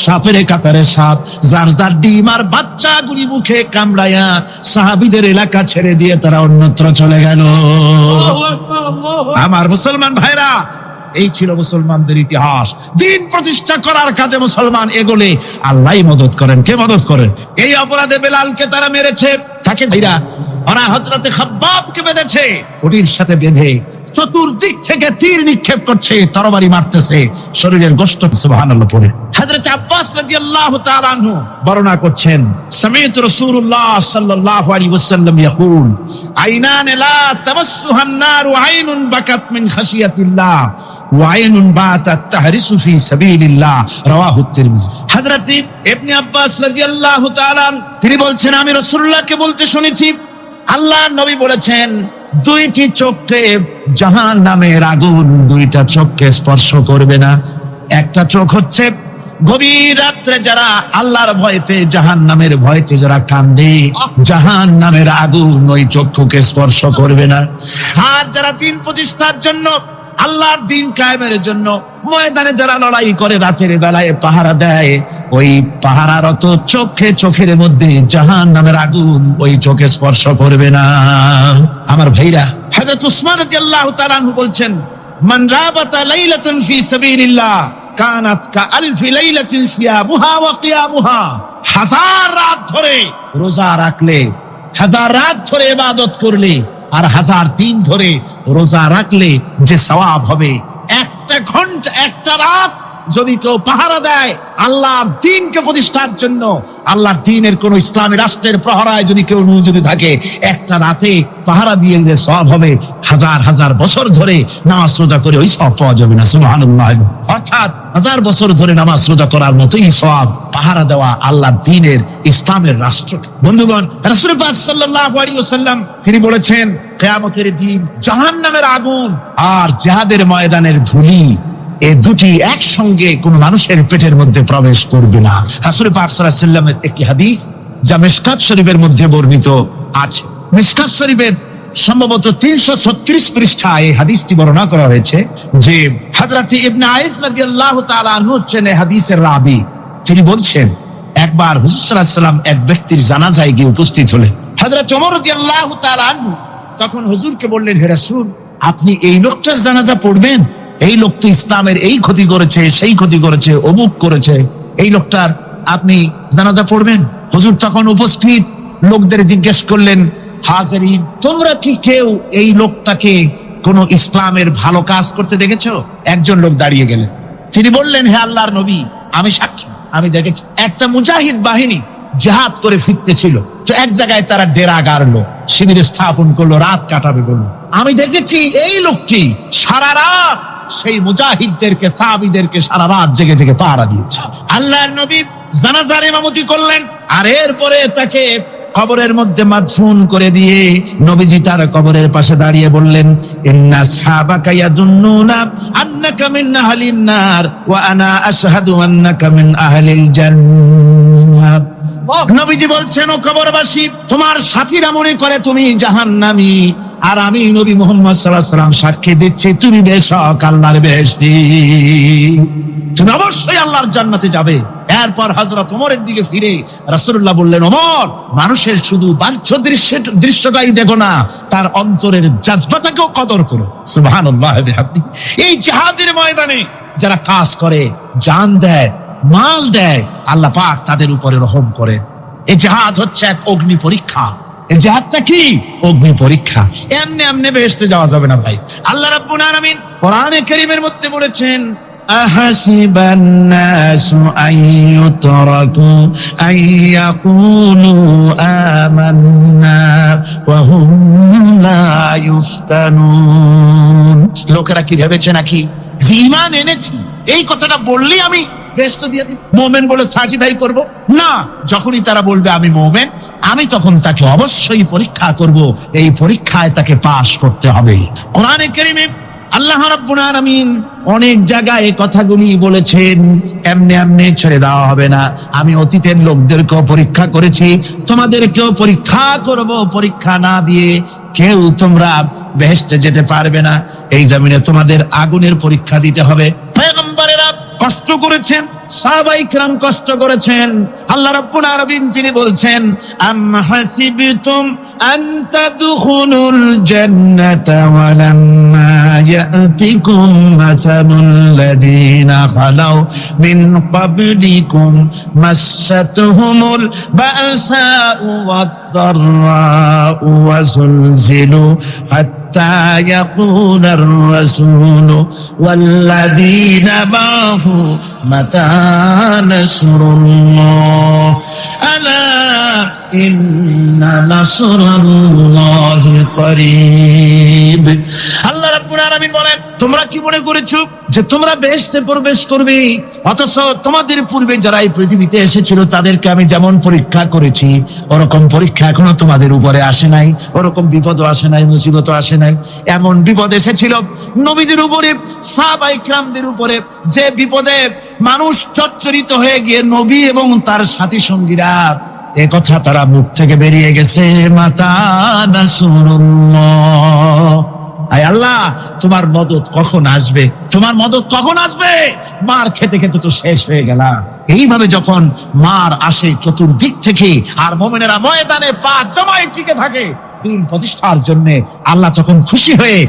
সাপের কাতারে সাপ, যার যার ডিম আর বাচ্চাগুলি মুখে কামড়ায়া সাহাবীদের এলাকা ছেড়ে দিয়ে তারা অন্যত্র চলে গেল। আমার মুসলমান ভাইরা, এই ছিল মুসলমানদের ইতিহাস। দিন প্রতিষ্ঠা করার কাজে মুসলমান এগোলে আল্লাহই মদদ করেন। কে মদদ করেন? এই অপরাধে বেলালকে তারা মেরেছে, তাকে ভাইরা ওরা হযরতে খাব্বাবকে বেঁধেছে, ওটির সাথে বেঁধে চতুর্দিক থেকে তীর নিক্ষেপ করছে, তরবারি মারতেছে, শরীরের গোশত সুবহানাল্লাহ পড়ে। হযরত আব্বাস রাদিয়াল্লাহু তাআলা আনহু বর্ণনা করছেন, সামি'তু রাসূলুল্লাহ সাল্লাল্লাহু আলাইহি ওয়াসাল্লাম ইয়াকুল, আইনান লা তামাসসুহান নার ওয়া আইনুন বাকাত মিন খাশিয়াতিল্লাহ ওয়া আইনুন বাতাত তাহরিসু ফি সাবিলিল্লাহ, রাওয়াহু তিরমিজি। হযরত ইবনে আব্বাস রাদিয়াল্লাহু তাআলা তিনি বলছেন, আমি রাসূলুল্লাহকে বলতে শুনেছি, আল্লাহর নবী বলেছেন, দুইটি চোখকে জাহান্নামের আগুন দুইটা চোখকে স্পর্শ করবে না। একটা চোখ হচ্ছে গভীর রাত্রে যারা আল্লাহর ভয়তে, জাহান্নামের ভয়তে যারা কান্দে, জাহান্নামের আগুন ওই চক্ষুকে স্পর্শ করবে না। আর যারা দিন প্রতিষ্ঠার জন্য, আল্লাহর দিন কায়েমের জন্য ময়দানে যারা লড়াই করে, রাতের বেলায় পাহারা দেয়, ওই পাহারারত চোখের মধ্যে জাহান্নামের আগুন ওই চোখে স্পর্শ করবে না। আমার ভাইরা, হযরত উসমান রাদিয়াল্লাহু তাআলা আনহু বলছেন, মান রাবাতা লাইলাতান ফি সাবিলিল্লাহ কানাত কাআলফি লাইলাতিন সিয়ামুহা ওয়া কিয়ামুহা। হাজার রাত ধরে রোজা রাখলে, হাজার রাত ধরে ইবাদত করলে, আর হাজার দিন ধরে রোজা রাখলে যে সওয়াব হবে, একটা ঘন্টা, একটা রাত যদি কেউ পাহারা দেয় আল্লাহর দ্বীনকে প্রতিষ্ঠার জন্য, আল্লাহর দ্বীনের কোন ইসলামী রাষ্ট্রের প্রহরায় যদি কেউ যদি থাকে, একটা রাতে পাহারা দিয়ে যে সওয়াব হবে, হাজার হাজার বছর ধরে নামাজ রোজা করে ওই সওয়াব পাওয়া যাবে না। সুবহানাল্লাহ। অর্থাৎ হাজার বছর ধরে নামাজ রোজা করার মতোই সওয়াব পাহারা দেওয়া আল্লাহর দ্বীনের ইসলামের রাষ্ট্রকে। বন্ধুগণ, রাসূল পাক সাল্লাল্লাহু আলাইহি ওয়াসাল্লাম তিনি বলেছেন, কিয়ামতের দিন জাহান্নামের আগুন আর জিহাদের ময়দানের ধুলি, এই দুটি একসঙ্গে কোন মানুষের পেটের মধ্যে প্রবেশ করবে না। রাসূল পাক সাল্লাল্লাহু আলাইহি ওয়াসাল্লামের একটি হাদিস যা মিশকাত শরীফের মধ্যে বর্ণিত আছে। মিশকাত শরীফের সম্ভবত 336 পৃষ্ঠায় এই হাদিসটি বর্ণনা করা হয়েছে যে হযরত ইবনে আইস রাদিয়াল্লাহু তাআলা আনহু হচ্ছেন এই হাদিসের রাবী। তিনি বলছেন, একবার হুজুর সাল্লাল্লাহু আলাইহি ওয়াসাল্লাম এক ব্যক্তির জানাজায় গিয়ে উপস্থিত হলেন। হযরত ওমর রাদিয়াল্লাহু তাআলা আনহু তখন হুজুরকে বললেন, হে রাসূল, আপনি এই লোকটার জানাজা পড়বেন? এই লোক তো ইসলামের এই ক্ষতি করেছে, সেই ক্ষতি করেছে, অমুক করেছে, এই লোকটার আপনি জানাজা পড়বেন? হুজুর তখন উপস্থিত লোকদের জিজ্ঞেস করলেন, হাজিরিন, তোমরা কি কেউ এই লোকটাকে কোন ইসলামের ভালো কাজ করতে দেখেছো? একজন লোক দাঁড়িয়ে গেলেন, তিনি বললেন, হে আল্লাহর নবী, আমি সাক্ষী, আমি দেখেছি একটা মুজাহিদ বাহিনী জিহাদ করে ফিরতেছিল, তো এক জায়গায় তারা ডেরা গাড়লো, শিবির স্থাপন করলো, রাত কাটাবে বললো। আমি দেখেছি এই লোকটি সারা রাত সেই মুজাহিদদেরকে, সাহাবীদেরকে সারা রাত জেগে জেগে পাহারা দিয়েছে। আল্লাহর নবী জানাজার ইমামতি করলেন, আর এরপরে তাকে কবরের মধ্যে মাদফুন করে দিয়ে নবীজি তার কবরের পাশে দাঁড়িয়ে বললেন, ইন্না আসহাবাকা ইয়াযুন্নুনা আন্নাকা মিন আহলিন নার ওয়া আনা আশহাদু আন্নাকা মিন আহলিল জান্নাহ। নবীজি বলছেন, ও কবরবাসী, তোমার সাথীরা মনে করে তুমি জাহান্নামী, আর আমি নবী মুহাম্মদ সাল্লাল্লাহু আলাইহি ওয়াসাল্লাম সাক্ষী দিচ্ছি তুমি বেশক আল্লাহর বেহেশতি, তুমি অবশ্যই আল্লাহর জান্নাতে যাবে। এরপর হযরত ওমরের দিকে ফিরে রাসূলুল্লাহ বললেন, ওমর, মানুষের শুধু বাহ্য দৃশ্যটাই দেখো না, তার অন্তরের জাযবাটাকেও কদর করো। সুবহানাল্লাহ বিহামদিহি। এই জিহাদের ময়দানে যারা কাজ করে, জান দেয়, মাল দেয়, আল্লাহ পাক তাদের উপরে রহম করেন। এই জিহাদ হচ্ছে এক অগ্নি পরীক্ষা। এই জিহাদটা কি? অগ্নি পরীক্ষা। এমনি এমনি বেহেশতে যাওয়া যাবে না ভাই। আল্লাহ রাব্বুল আলামিন কোরআনে কারীমের মধ্যে বলেছেন, আহাসিবান নাসু আইয়ুতরাকু আইয়াকুলু আমান্না ওয়া হুম লা ইফতানুন। লোকেরা কি ভেবেছে নাকি যে ঈমান এনেছি, এই কথাটা বললেই আমি বেহেশত দিয়ে দিব, মুমিন বলে সার্টিফাই করব? না, যখনই তারা বলবে আমি মুমিন, আমি তখন তাকে অবশ্যই পরীক্ষা করব। এই পরীক্ষায় তাকে পাস করতে হবে। কোরআনে কারীমে আল্লাহ রাব্বুল আলামিন অনেক জায়গায় এই কথাগুলি বলেছেন, এমনি এমনি ছেড়ে দেওয়া হবে না। আমি অতীতের লোকদেরকেও পরীক্ষা করেছি, তোমাদেরকেও পরীক্ষা করব। পরীক্ষা না দিয়ে কেউ তোমরা বেহেশতে যেতে পারবে না। এই জমিনে তোমাদের আগুনের পরীক্ষা দিতে হবে। পয়গম্বরেরা কষ্ট করেছেন, সাহাবায়ে কিরাম কষ্ট করেছেন। আল্লাহ রাব্বুল আলামিন তিনি বলছেন, আম হাসিবতুম আন তাদখুলুল জান্নাতা ওয়া লাম্মা ইয়াতিকুম মাসালুল লাযীনা খালাউ মিন ক্বাবলিকুম মাসাতুহুমুল বাসাউ ওয়াদ-দাররাউ ওয়া যুলজিলু হাত্তা ইয়াকুলার রাসূলু ওয়াল্লাযীনা মা'হু মাতা নাসরুল্লাহ আলা ইন্না নাসরাল্লাহি করিব। আল্লাহ রাব্বুল আলামিন বলেন, তোমরা কি মনে করেছো যে তোমরা বেহেশতে প্রবেশ করবে, অথচ তোমাদের পূর্বে যারা এই পৃথিবীতে এসেছিল তাদেরকে আমি যেমন পরীক্ষা করেছি, ওরকম পরীক্ষা এখনো তোমাদের উপরে আসে নাই, ওরকম বিপদও আসে নাই, মুসিবতও আসে নাই। এমন বিপদ এসেছিল নবীদের উপরে, সাহাবায়ে কিরামদের উপরে, যে বিপদে মানুষ চচ্চরিত হয়ে গিয়ে নবী এবং তার সাথী সঙ্গীরা এ কথা তারা মুখ থেকে বেরিয়ে গেছে, মাতা নাসরুল্লাহ। আয় আল্লাহ, তোমার মদদ কখন আসবে? তোমার মদদ কখন আসবে? মার খেতে খেতে তো শেষ হয়ে গেলাম। এইভাবে যখন মার আসে চতুর্দিক থেকে, আর মুমিনেরা ময়দানে পা জমায় টিকে থাকে দিন প্রতিষ্ঠার জন্য, আল্লাহ তখন খুশি হয়ে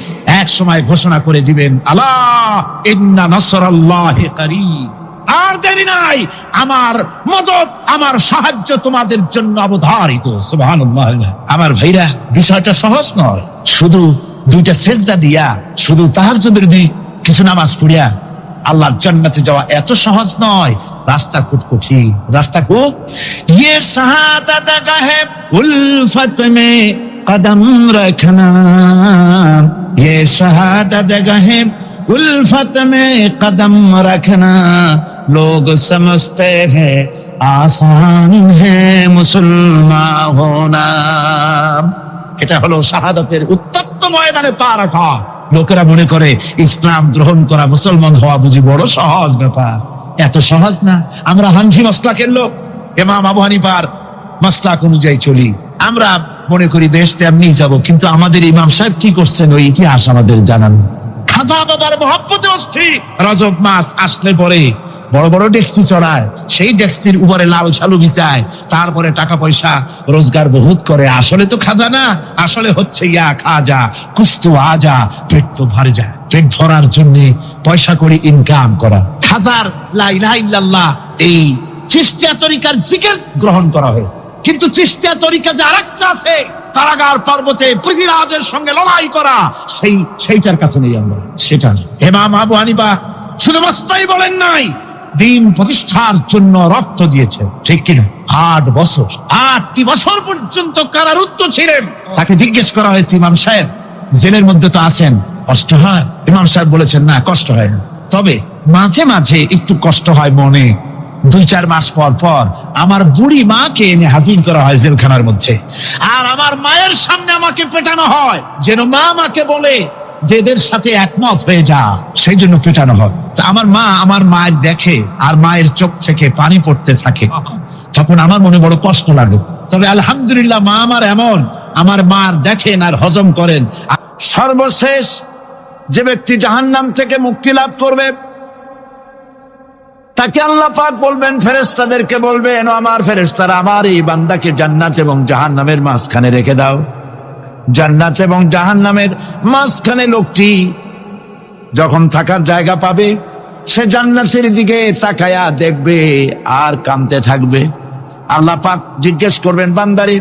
এক সময় ঘোষণা করে দিবেন, আলা ইন্না নাসরাল্লাহি করিব। আর দেরি নাই, আমার মদদ, আমার সাহায্য তোমাদের জন্য অবধারিত। সুবহানাল্লাহ। আমার ভাইরা, বিষয়টা সহজ নয়। শুধু দুইটা সেজদা দিয়া, শুধু তাহাজ্জুদের কিছু নামাজ পড়িয়া আল্লাহর জান্নাতে যাওয়া এত সহজ নয়, রাস্তা খুব কঠিন, রাস্তা খুব। ইয়ে শাহাদাত গাহে উলফত মে কদম রাখনা, ইয়ে শাহাদাত গাহে उल्फत में कदम रखना, लोग समझते हैं आसान है मुसलमान होना। এটা হলো শাহাদাতের উত্তপ্ত ময়দানে পা রাখা। লোকেরা মনে করে ইসলাম গ্রহণ করা, মুসলমান হওয়া বুঝি বড় সহজ ব্যাপার। এত সহজ না। আমরা হানফি মাসলাকের লোক, ইমাম আবু হানিফার মাসলাক অনুযায়ী চলি। আমরা মনে করি বেহেশতে এমনি যাব, কিন্তু আমাদের ইমাম সাহেব কি করছেন ওই ইতিহাস আমাদের জানান। খাজা বাবার মহব্বতে অস্থির। রজব মাস আসলে পরে বড় বড় ডেক্সি চড়ায়, সেই ডেক্সির উপরে লাল শালু বিছায়, তারপরে টাকা পয়সা রোজগার বহুত করে। আসলে তো খাজা না, আসলে হচ্ছে ইয়া খাজা কুস্তু আজা, পেট তো ভরে যায়। পেট ভরার জন্য পয়সা করে ইনকাম করা। খাজার লা ইলাহা ইল্লাল্লাহ এই চিশতিয়া তরিকার জিকির গ্রহণ করা হয়েছে, কিন্তু চিশতিয়া তরিকা যে আরেকটা আছে, কারাগার পর্বতে পৃথিবীরাজের সঙ্গে লড়াই করা, সেইটার কাছে নেই আমরা। সেটা ইমাম আবু হানিফা শুধু মাস্তাই বলেন নাই, দিন প্রতিষ্ঠার জন্য রক্ত দিয়েছে, ঠিক কিনা? 8 বছর, 8টি বছর পর্যন্ত কারারুদ্ধ ছিলেন। তাকে জিজ্ঞেস করা হয়েছে, ইমাম সাহেব জেলের মধ্যে তো আছেন, কষ্ট হয়? ইমাম সাহেব বলেছেন, না কষ্ট হয় না, তবে মাঝে মাঝে একটু কষ্ট হয় মনে। 2-4 মাস পর পর আমার বুড়ি মাকে এনে হাজির করা হয় জেলখানার মধ্যে, আর আমার মায়ের সামনে আমাকে পেটানো হয়, যেন মা আমাকে বলে যে এদের সাথে একমত হয়ে যা, সেই জন্য পেটানো হয়। আমার মা আমার মায়ের দেখে, আর মায়ের চোখ থেকে পানি পড়তে থাকে, তখন আমার মনে বড় কষ্ট লাগে। তবে আলহামদুলিল্লাহ মা আমার এমন, আমার মার দেখেন আর হজম করেন। সর্বশেষ যে ব্যক্তি জাহান্নাম থেকে মুক্তি লাভ করবে, তাকে আল্লাহ পাক বলবেন, ফেরেশতাদেরকে বলবেন, আমার ফেরেশতারা আমার এই বান্দাকে জান্নাত এবং জাহান্নামের মাঝখানে রেখে দাও। জান্নাত এবং জাহান্নামের মাঝখানে লোকটি যখন থাকার জায়গা পাবে, সে জান্নাতের দিকে তাকায়া দেখবে আর কাঁদতে থাকবে। আল্লাহ পাক জিজ্ঞেস করবেন, বান্দারে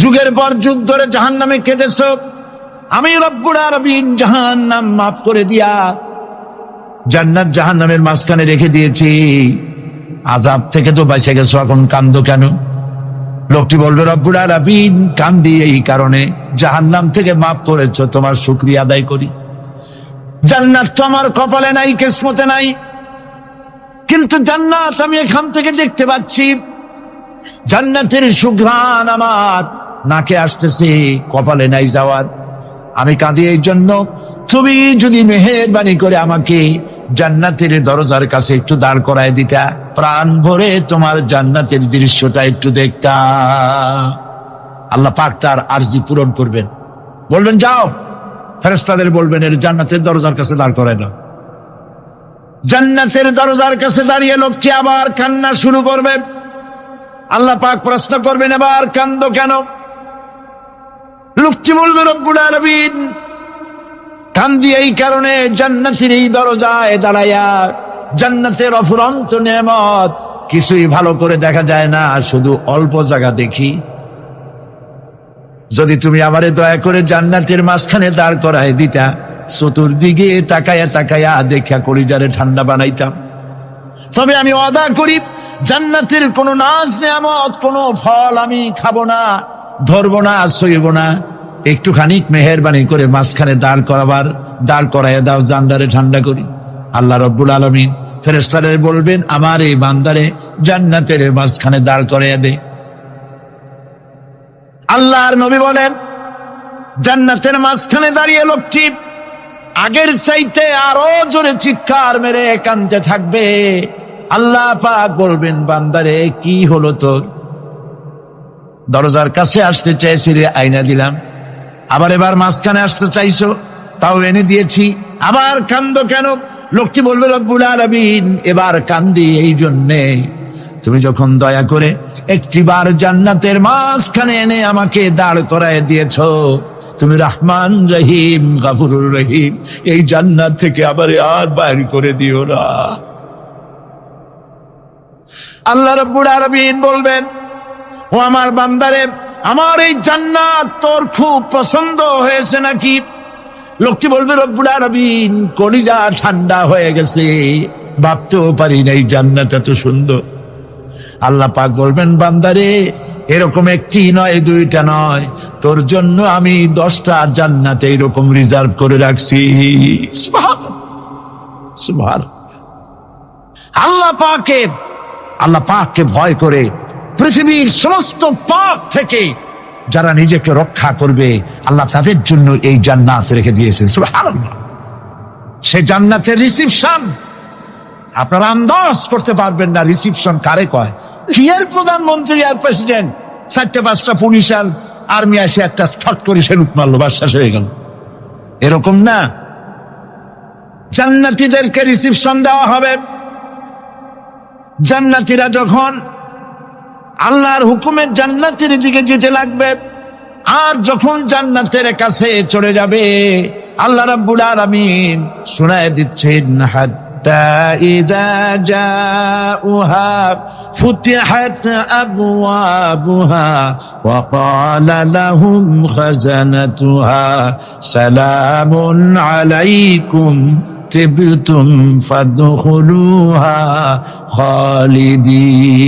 যুগের পর যুগ ধরে জাহান্নামে কেঁদেছো, আমি রব্বুল আলামিন জাহান্নাম মাফ করে দিয়া জান্নাত জাহান্নামের মাঝখানে রেখে দিয়েছি, আযাব থেকে তো বেঁচে গেছো, এখন কান্দো কেন? লোকটি বলবে, রব্বুল আলামিন কান্দি এই কারণে, জাহান্নাম থেকে মাফ করেছো, তোমার শুকরিয়া আদায় করি। জান্নাত তো আমার কপালে নাই, কিসমতে নাই, কিন্তু জান্নাত আমি এখান থেকে দেখতে পাচ্ছি, জান্নাতের সুঘ্রাণ আমার নাকে আসতেছে, কপালে নাই যাওয়ার। আমি কাঁদি এই জন্য, তুমি যদি মেহেরবানি করে আমাকে জান্নাতের দরজার কাছে একটু দাঁড় করায় দিতা, প্রাণ ভরে তোমার জান্নাতের দৃশ্যটা একটু দেখতা। আল্লাহ পাক তার আরজি পূরণ করবেন, বলবেন যাও, ফেরেশতাদের বলবেন এর জান্নাতের দরজার কাছে দাঁড় করায় দাও। জান্নাতের দরজার কাছে দাঁড়িয়ে লোকটি আবার কান্না শুরু করবে। আল্লাহ পাক প্রশ্ন করবেন, এবার কান্দো কেন? লোকটি বলবে, রব্বুল আলামিন কান্দি এই কারণে, জান্নাতের এই দরজায় দাঁড়াইয়া জান্নাতের অফুরন্ত নেয়ামত কিছুই ভালো করে দেখা যায় না, শুধু অল্প জায়গা দেখি। যদি তুমি আমারে দয়া করে জান্নাতের মাঝখানে দাঁড় করায় দিতা, চতুর্দিকে তাকায়া তাকায়া দেখা কলিজারে ঠান্ডা বানাইতাম। তবে আমি ওয়াদা করি, জান্নাতের কোনো নাজ নেয়ামত, কোনো ফল আমি খাবো না, ধরবো না, সইব না। একটুখানি মেহেরবানি করে মাঝখানে দাঁড় করাইয়া দাও, জান্নারে ঠান্ডা করি। আল্লাহ রব্বুল আলামিন ফেরেশতাদের বলবেন, আমার এই বান্দারে জান্নাতের মাঝখানে দাঁড় করাইয়া দে। আল্লাহর নবী বলেন, জান্নাতের মাঝখানে দাঁড়িয়ে লোকটি আগের চাইতে আরো জোরে চিৎকার মেরে কাঁদতে থাকবে। আল্লাহ পাক বলবেন, বান্দারে কি হলো তোর? দরজার কাছে আসতে চাইছিলে, আইনা দিলাম। আবার এবার মাঝখানে আসতে চাইছো, তাও এনে দিয়েছি, আবার কান্দো কেন? লোকটি বলবে, রব্বুল আলামিন এবার কান্দি এই জন্যে, তুমি যখন দয়া করে একটিবার জান্নাতের মাঝখানে এনে আমাকে দাঁড় করায় দিয়েছ, তুমি রহমান রহিম গফুরুর রহিম, এই জান্নাত থেকে আবার আর বাইর করে দিও না। আল্লাহ রাব্বুল আলামিন বলবেন, ও আমার বান্দারে, আমার এই জান্নাত তোর খুব পছন্দ হয়েছে নাকি? লোকটি বলবে রব্বুল আলামিন কলিজা ঠান্ডা হয়ে গেছে, ভাবতেও পারি নাই জান্নাত এত সুন্দর। আল্লাহ পাক বলবেন বান্দারে এরকম একটি নয় দুইটা নয়, তোর জন্য আমি 10টা জান্নাতে এরকম রিজার্ভ করে রাখছি। সুবহানাল্লাহ সুবহানাল্লাহ। আল্লাহ পাককে ভয় করে পৃথিবীর সমস্ত পাপ থেকে যারা নিজেকে রক্ষা করবে আল্লাহ তাদের জন্য এই জান্নাত রেখে দিয়েছেন। সুবহানাল্লাহ। সেই জান্নাতের রিসিপশন আপনারা আন্দাজ করতে পারবেন না রিসিপশন কারে কয়। কি এর প্রধানমন্ত্রী আর প্রেসিডেন্ট 4-5টা পুলিশ আর আর্মি আসে একটা ফট করে সেলুট মারলো, বাস শেষ হয়ে গেল, এরকম না। জান্নাতীদেরকে রিসিপশন দেওয়া হবে। জান্নাতীরা যখন আল্লাহর হুকুমে জান্নাতের দিকে যেতে লাগবে, আর যখন জান্নাতের কাছে চলে যাবে আল্লাহ রাব্বুল আলামিন শোনায় দিচ্ছেন, হাত্তা ইযা জাউহা ফুতিহাত আবওয়াবুহা ওয়া ক্বালা লাহুম খাজানাতুহা সালামুন আলাইকুম তিবতুম ফাদখুলুহা খালিদিন।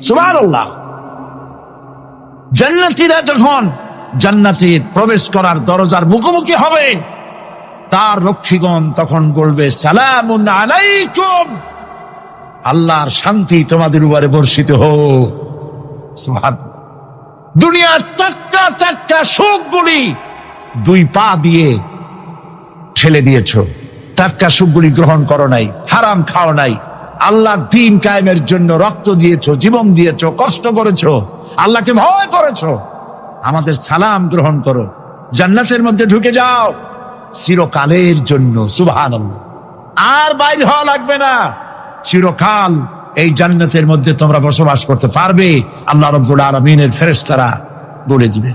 সুবহানাল্লাহ। জান্নাতীরা যখন জান্নাতে প্রবেশ করার দরজার মুখোমুখি হবে, তার রক্ষীগণ তখন বলবে সালামুন আলাইকুম, আল্লাহর শান্তি তোমাদের উপরে বর্ষিত হোক। সুবহানাল্লাহ। দুনিয়ার টাটকা টাটকা সুখগুলি 2 পা দিয়ে ঠেলে দিয়েছো, টাটকা সুখগুলি গ্রহণ করো নাই, হারাম খাও নাই, আল্লাহর দ্বীন কায়েমের জন্য রক্ত দিয়েছো, জীবন দিয়েছো, কষ্ট করেছো, আল্লাহকে ভয় করেছো। আমাদের সালাম গ্রহণ করো, জান্নাতের মধ্যে ঢুকে যাও চিরকালের জন্য। সুবহানাল্লাহ। আর বাইরে হওয়া লাগবে না, চিরকাল এই জান্নাতের মধ্যে তোমরা বসবাস করতে পারবে। আল্লাহ রাব্বুল আলামিনের ফেরেশতারা বলে দিবে।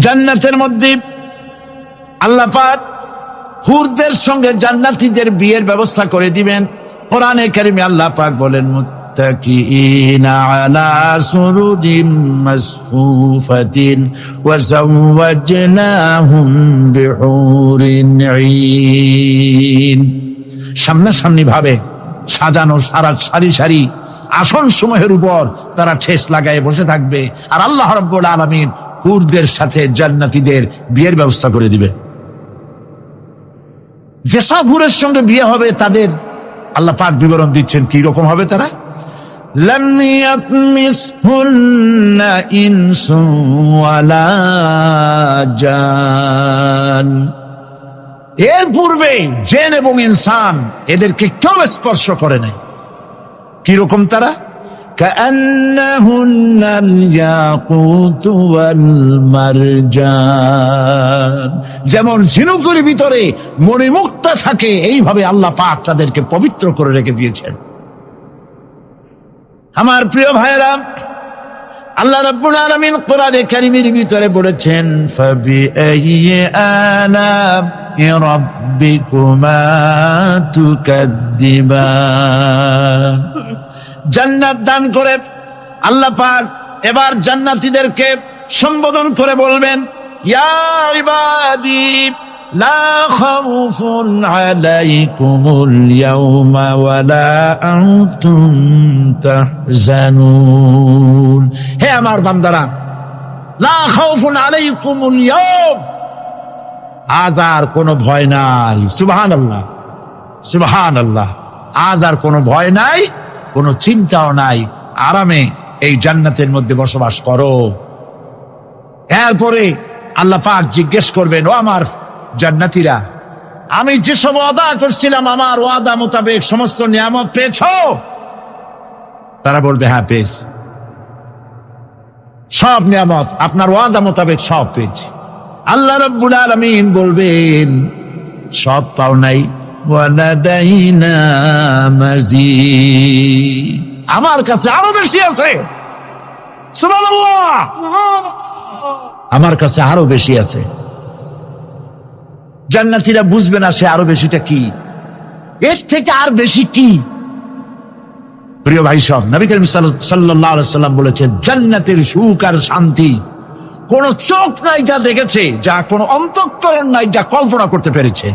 জান্নাতের মধ্যে আল্লাহ পাক হুরদের সঙ্গে জান্নাতীদের বিয়ের ব্যবস্থা করে দিবেন। কোরআনে কারিমে আল্লাহ পাক বলেন, মুত্তাকিইনা আলা সুরুজিম মাসফুফাতিন ওয়া যাওয়াজনাহুম বিহুরিন ঈন। সামনাসামনি ভাবে সাজানো সারি সারি আসন সমূহের উপর তারা ঠেস লাগায় বসে থাকবে, আর আল্লাহ রাব্বুল আলামিন হুরদের সাথে জান্নাতীদের বিয়ের ব্যবস্থা করে দিবেন। যেসব হুরের সঙ্গে বিয়ে হবে তাদের আল্লাহ পাক বিবরণ দিচ্ছেন কি রকম হবে তারা। লাম ইয়াতমিসহুন্না ইনসু ওয়ালা জান। এর পূর্বে জিন এবং ইনসান এদেরকে কেউ স্পর্শ করে নাই। কি রকম তারা? কাআন্নাহুন্নাল ইয়াকুতু ওয়াল মারজান। যেমন ঝিনুকের ভিতরে মণিমুক্তা থাকে, এইভাবে আল্লাহ পাক তাদেরকে পবিত্র করে রেখে দিয়েছেন। আমার প্রিয় ভাইরা, আল্লাহ রাব্বুল আলামিন কোরআনে কারীমের ভিতরে বলেছেন, ফাবিআইয়ি আলা'i রাব্বিকুমা তুকাযযিবান। জান্নাত দান করে আল্লাহ পাক এবার জান্নাতীদেরকে সম্বোধন করে বলবেন, ইয়া ইবাদি লা খাউফুন আলাইকুমুল ইয়াওমা ওয়ালা আনতুম তাহজানুন। হে আমার বান্দারা, লা খাউফুন আলাইকুমুল ইয়াওম, আজ আর কোনো ভয় নাই। সুবহানাল্লাহ সুবহানাল্লাহ। আজ আর কোনো ভয় নাই, কোনো চিন্তাও নাই, আরামে এই জান্নাতের মধ্যে বসবাস করো। এরপরে আল্লাহ পাক জিজ্ঞেস করবেন, ও আমার জান্নাতীরা, আমি যেসব ওয়াদা করছিলাম আমার ওয়াদা মোতাবেক সমস্ত নিয়ামত পেয়েছো? তারা বলবে, হ্যাঁ পেয়েছি, সব নিয়ামত আপনার ওয়াদা মোতাবেক সব পেয়েছি। আল্লাহ রাব্বুল আলামিন বলবেন, সব পাও নাই, ওয়ালাদাইনা মাজিদ, আমার কাছে আরো বেশি আছে। সুবহানাল্লাহ, আমার কাছে আরো বেশি আছে। জান্নাতীরা বুঝবে না সে আরো বেশিটা কি, এর থেকে আর বেশি কি। প্রিয় ভাই সব, নবী করিম সাল্লাল্লাহু আলাইহি ওয়াসাল্লাম বলেছেন, জান্নাতের সুখ আর শান্তি কোন চোখ নাই যা দেখেছে, যা কোন অন্তঃকরণ নাই যা কল্পনা করতে পেরেছে।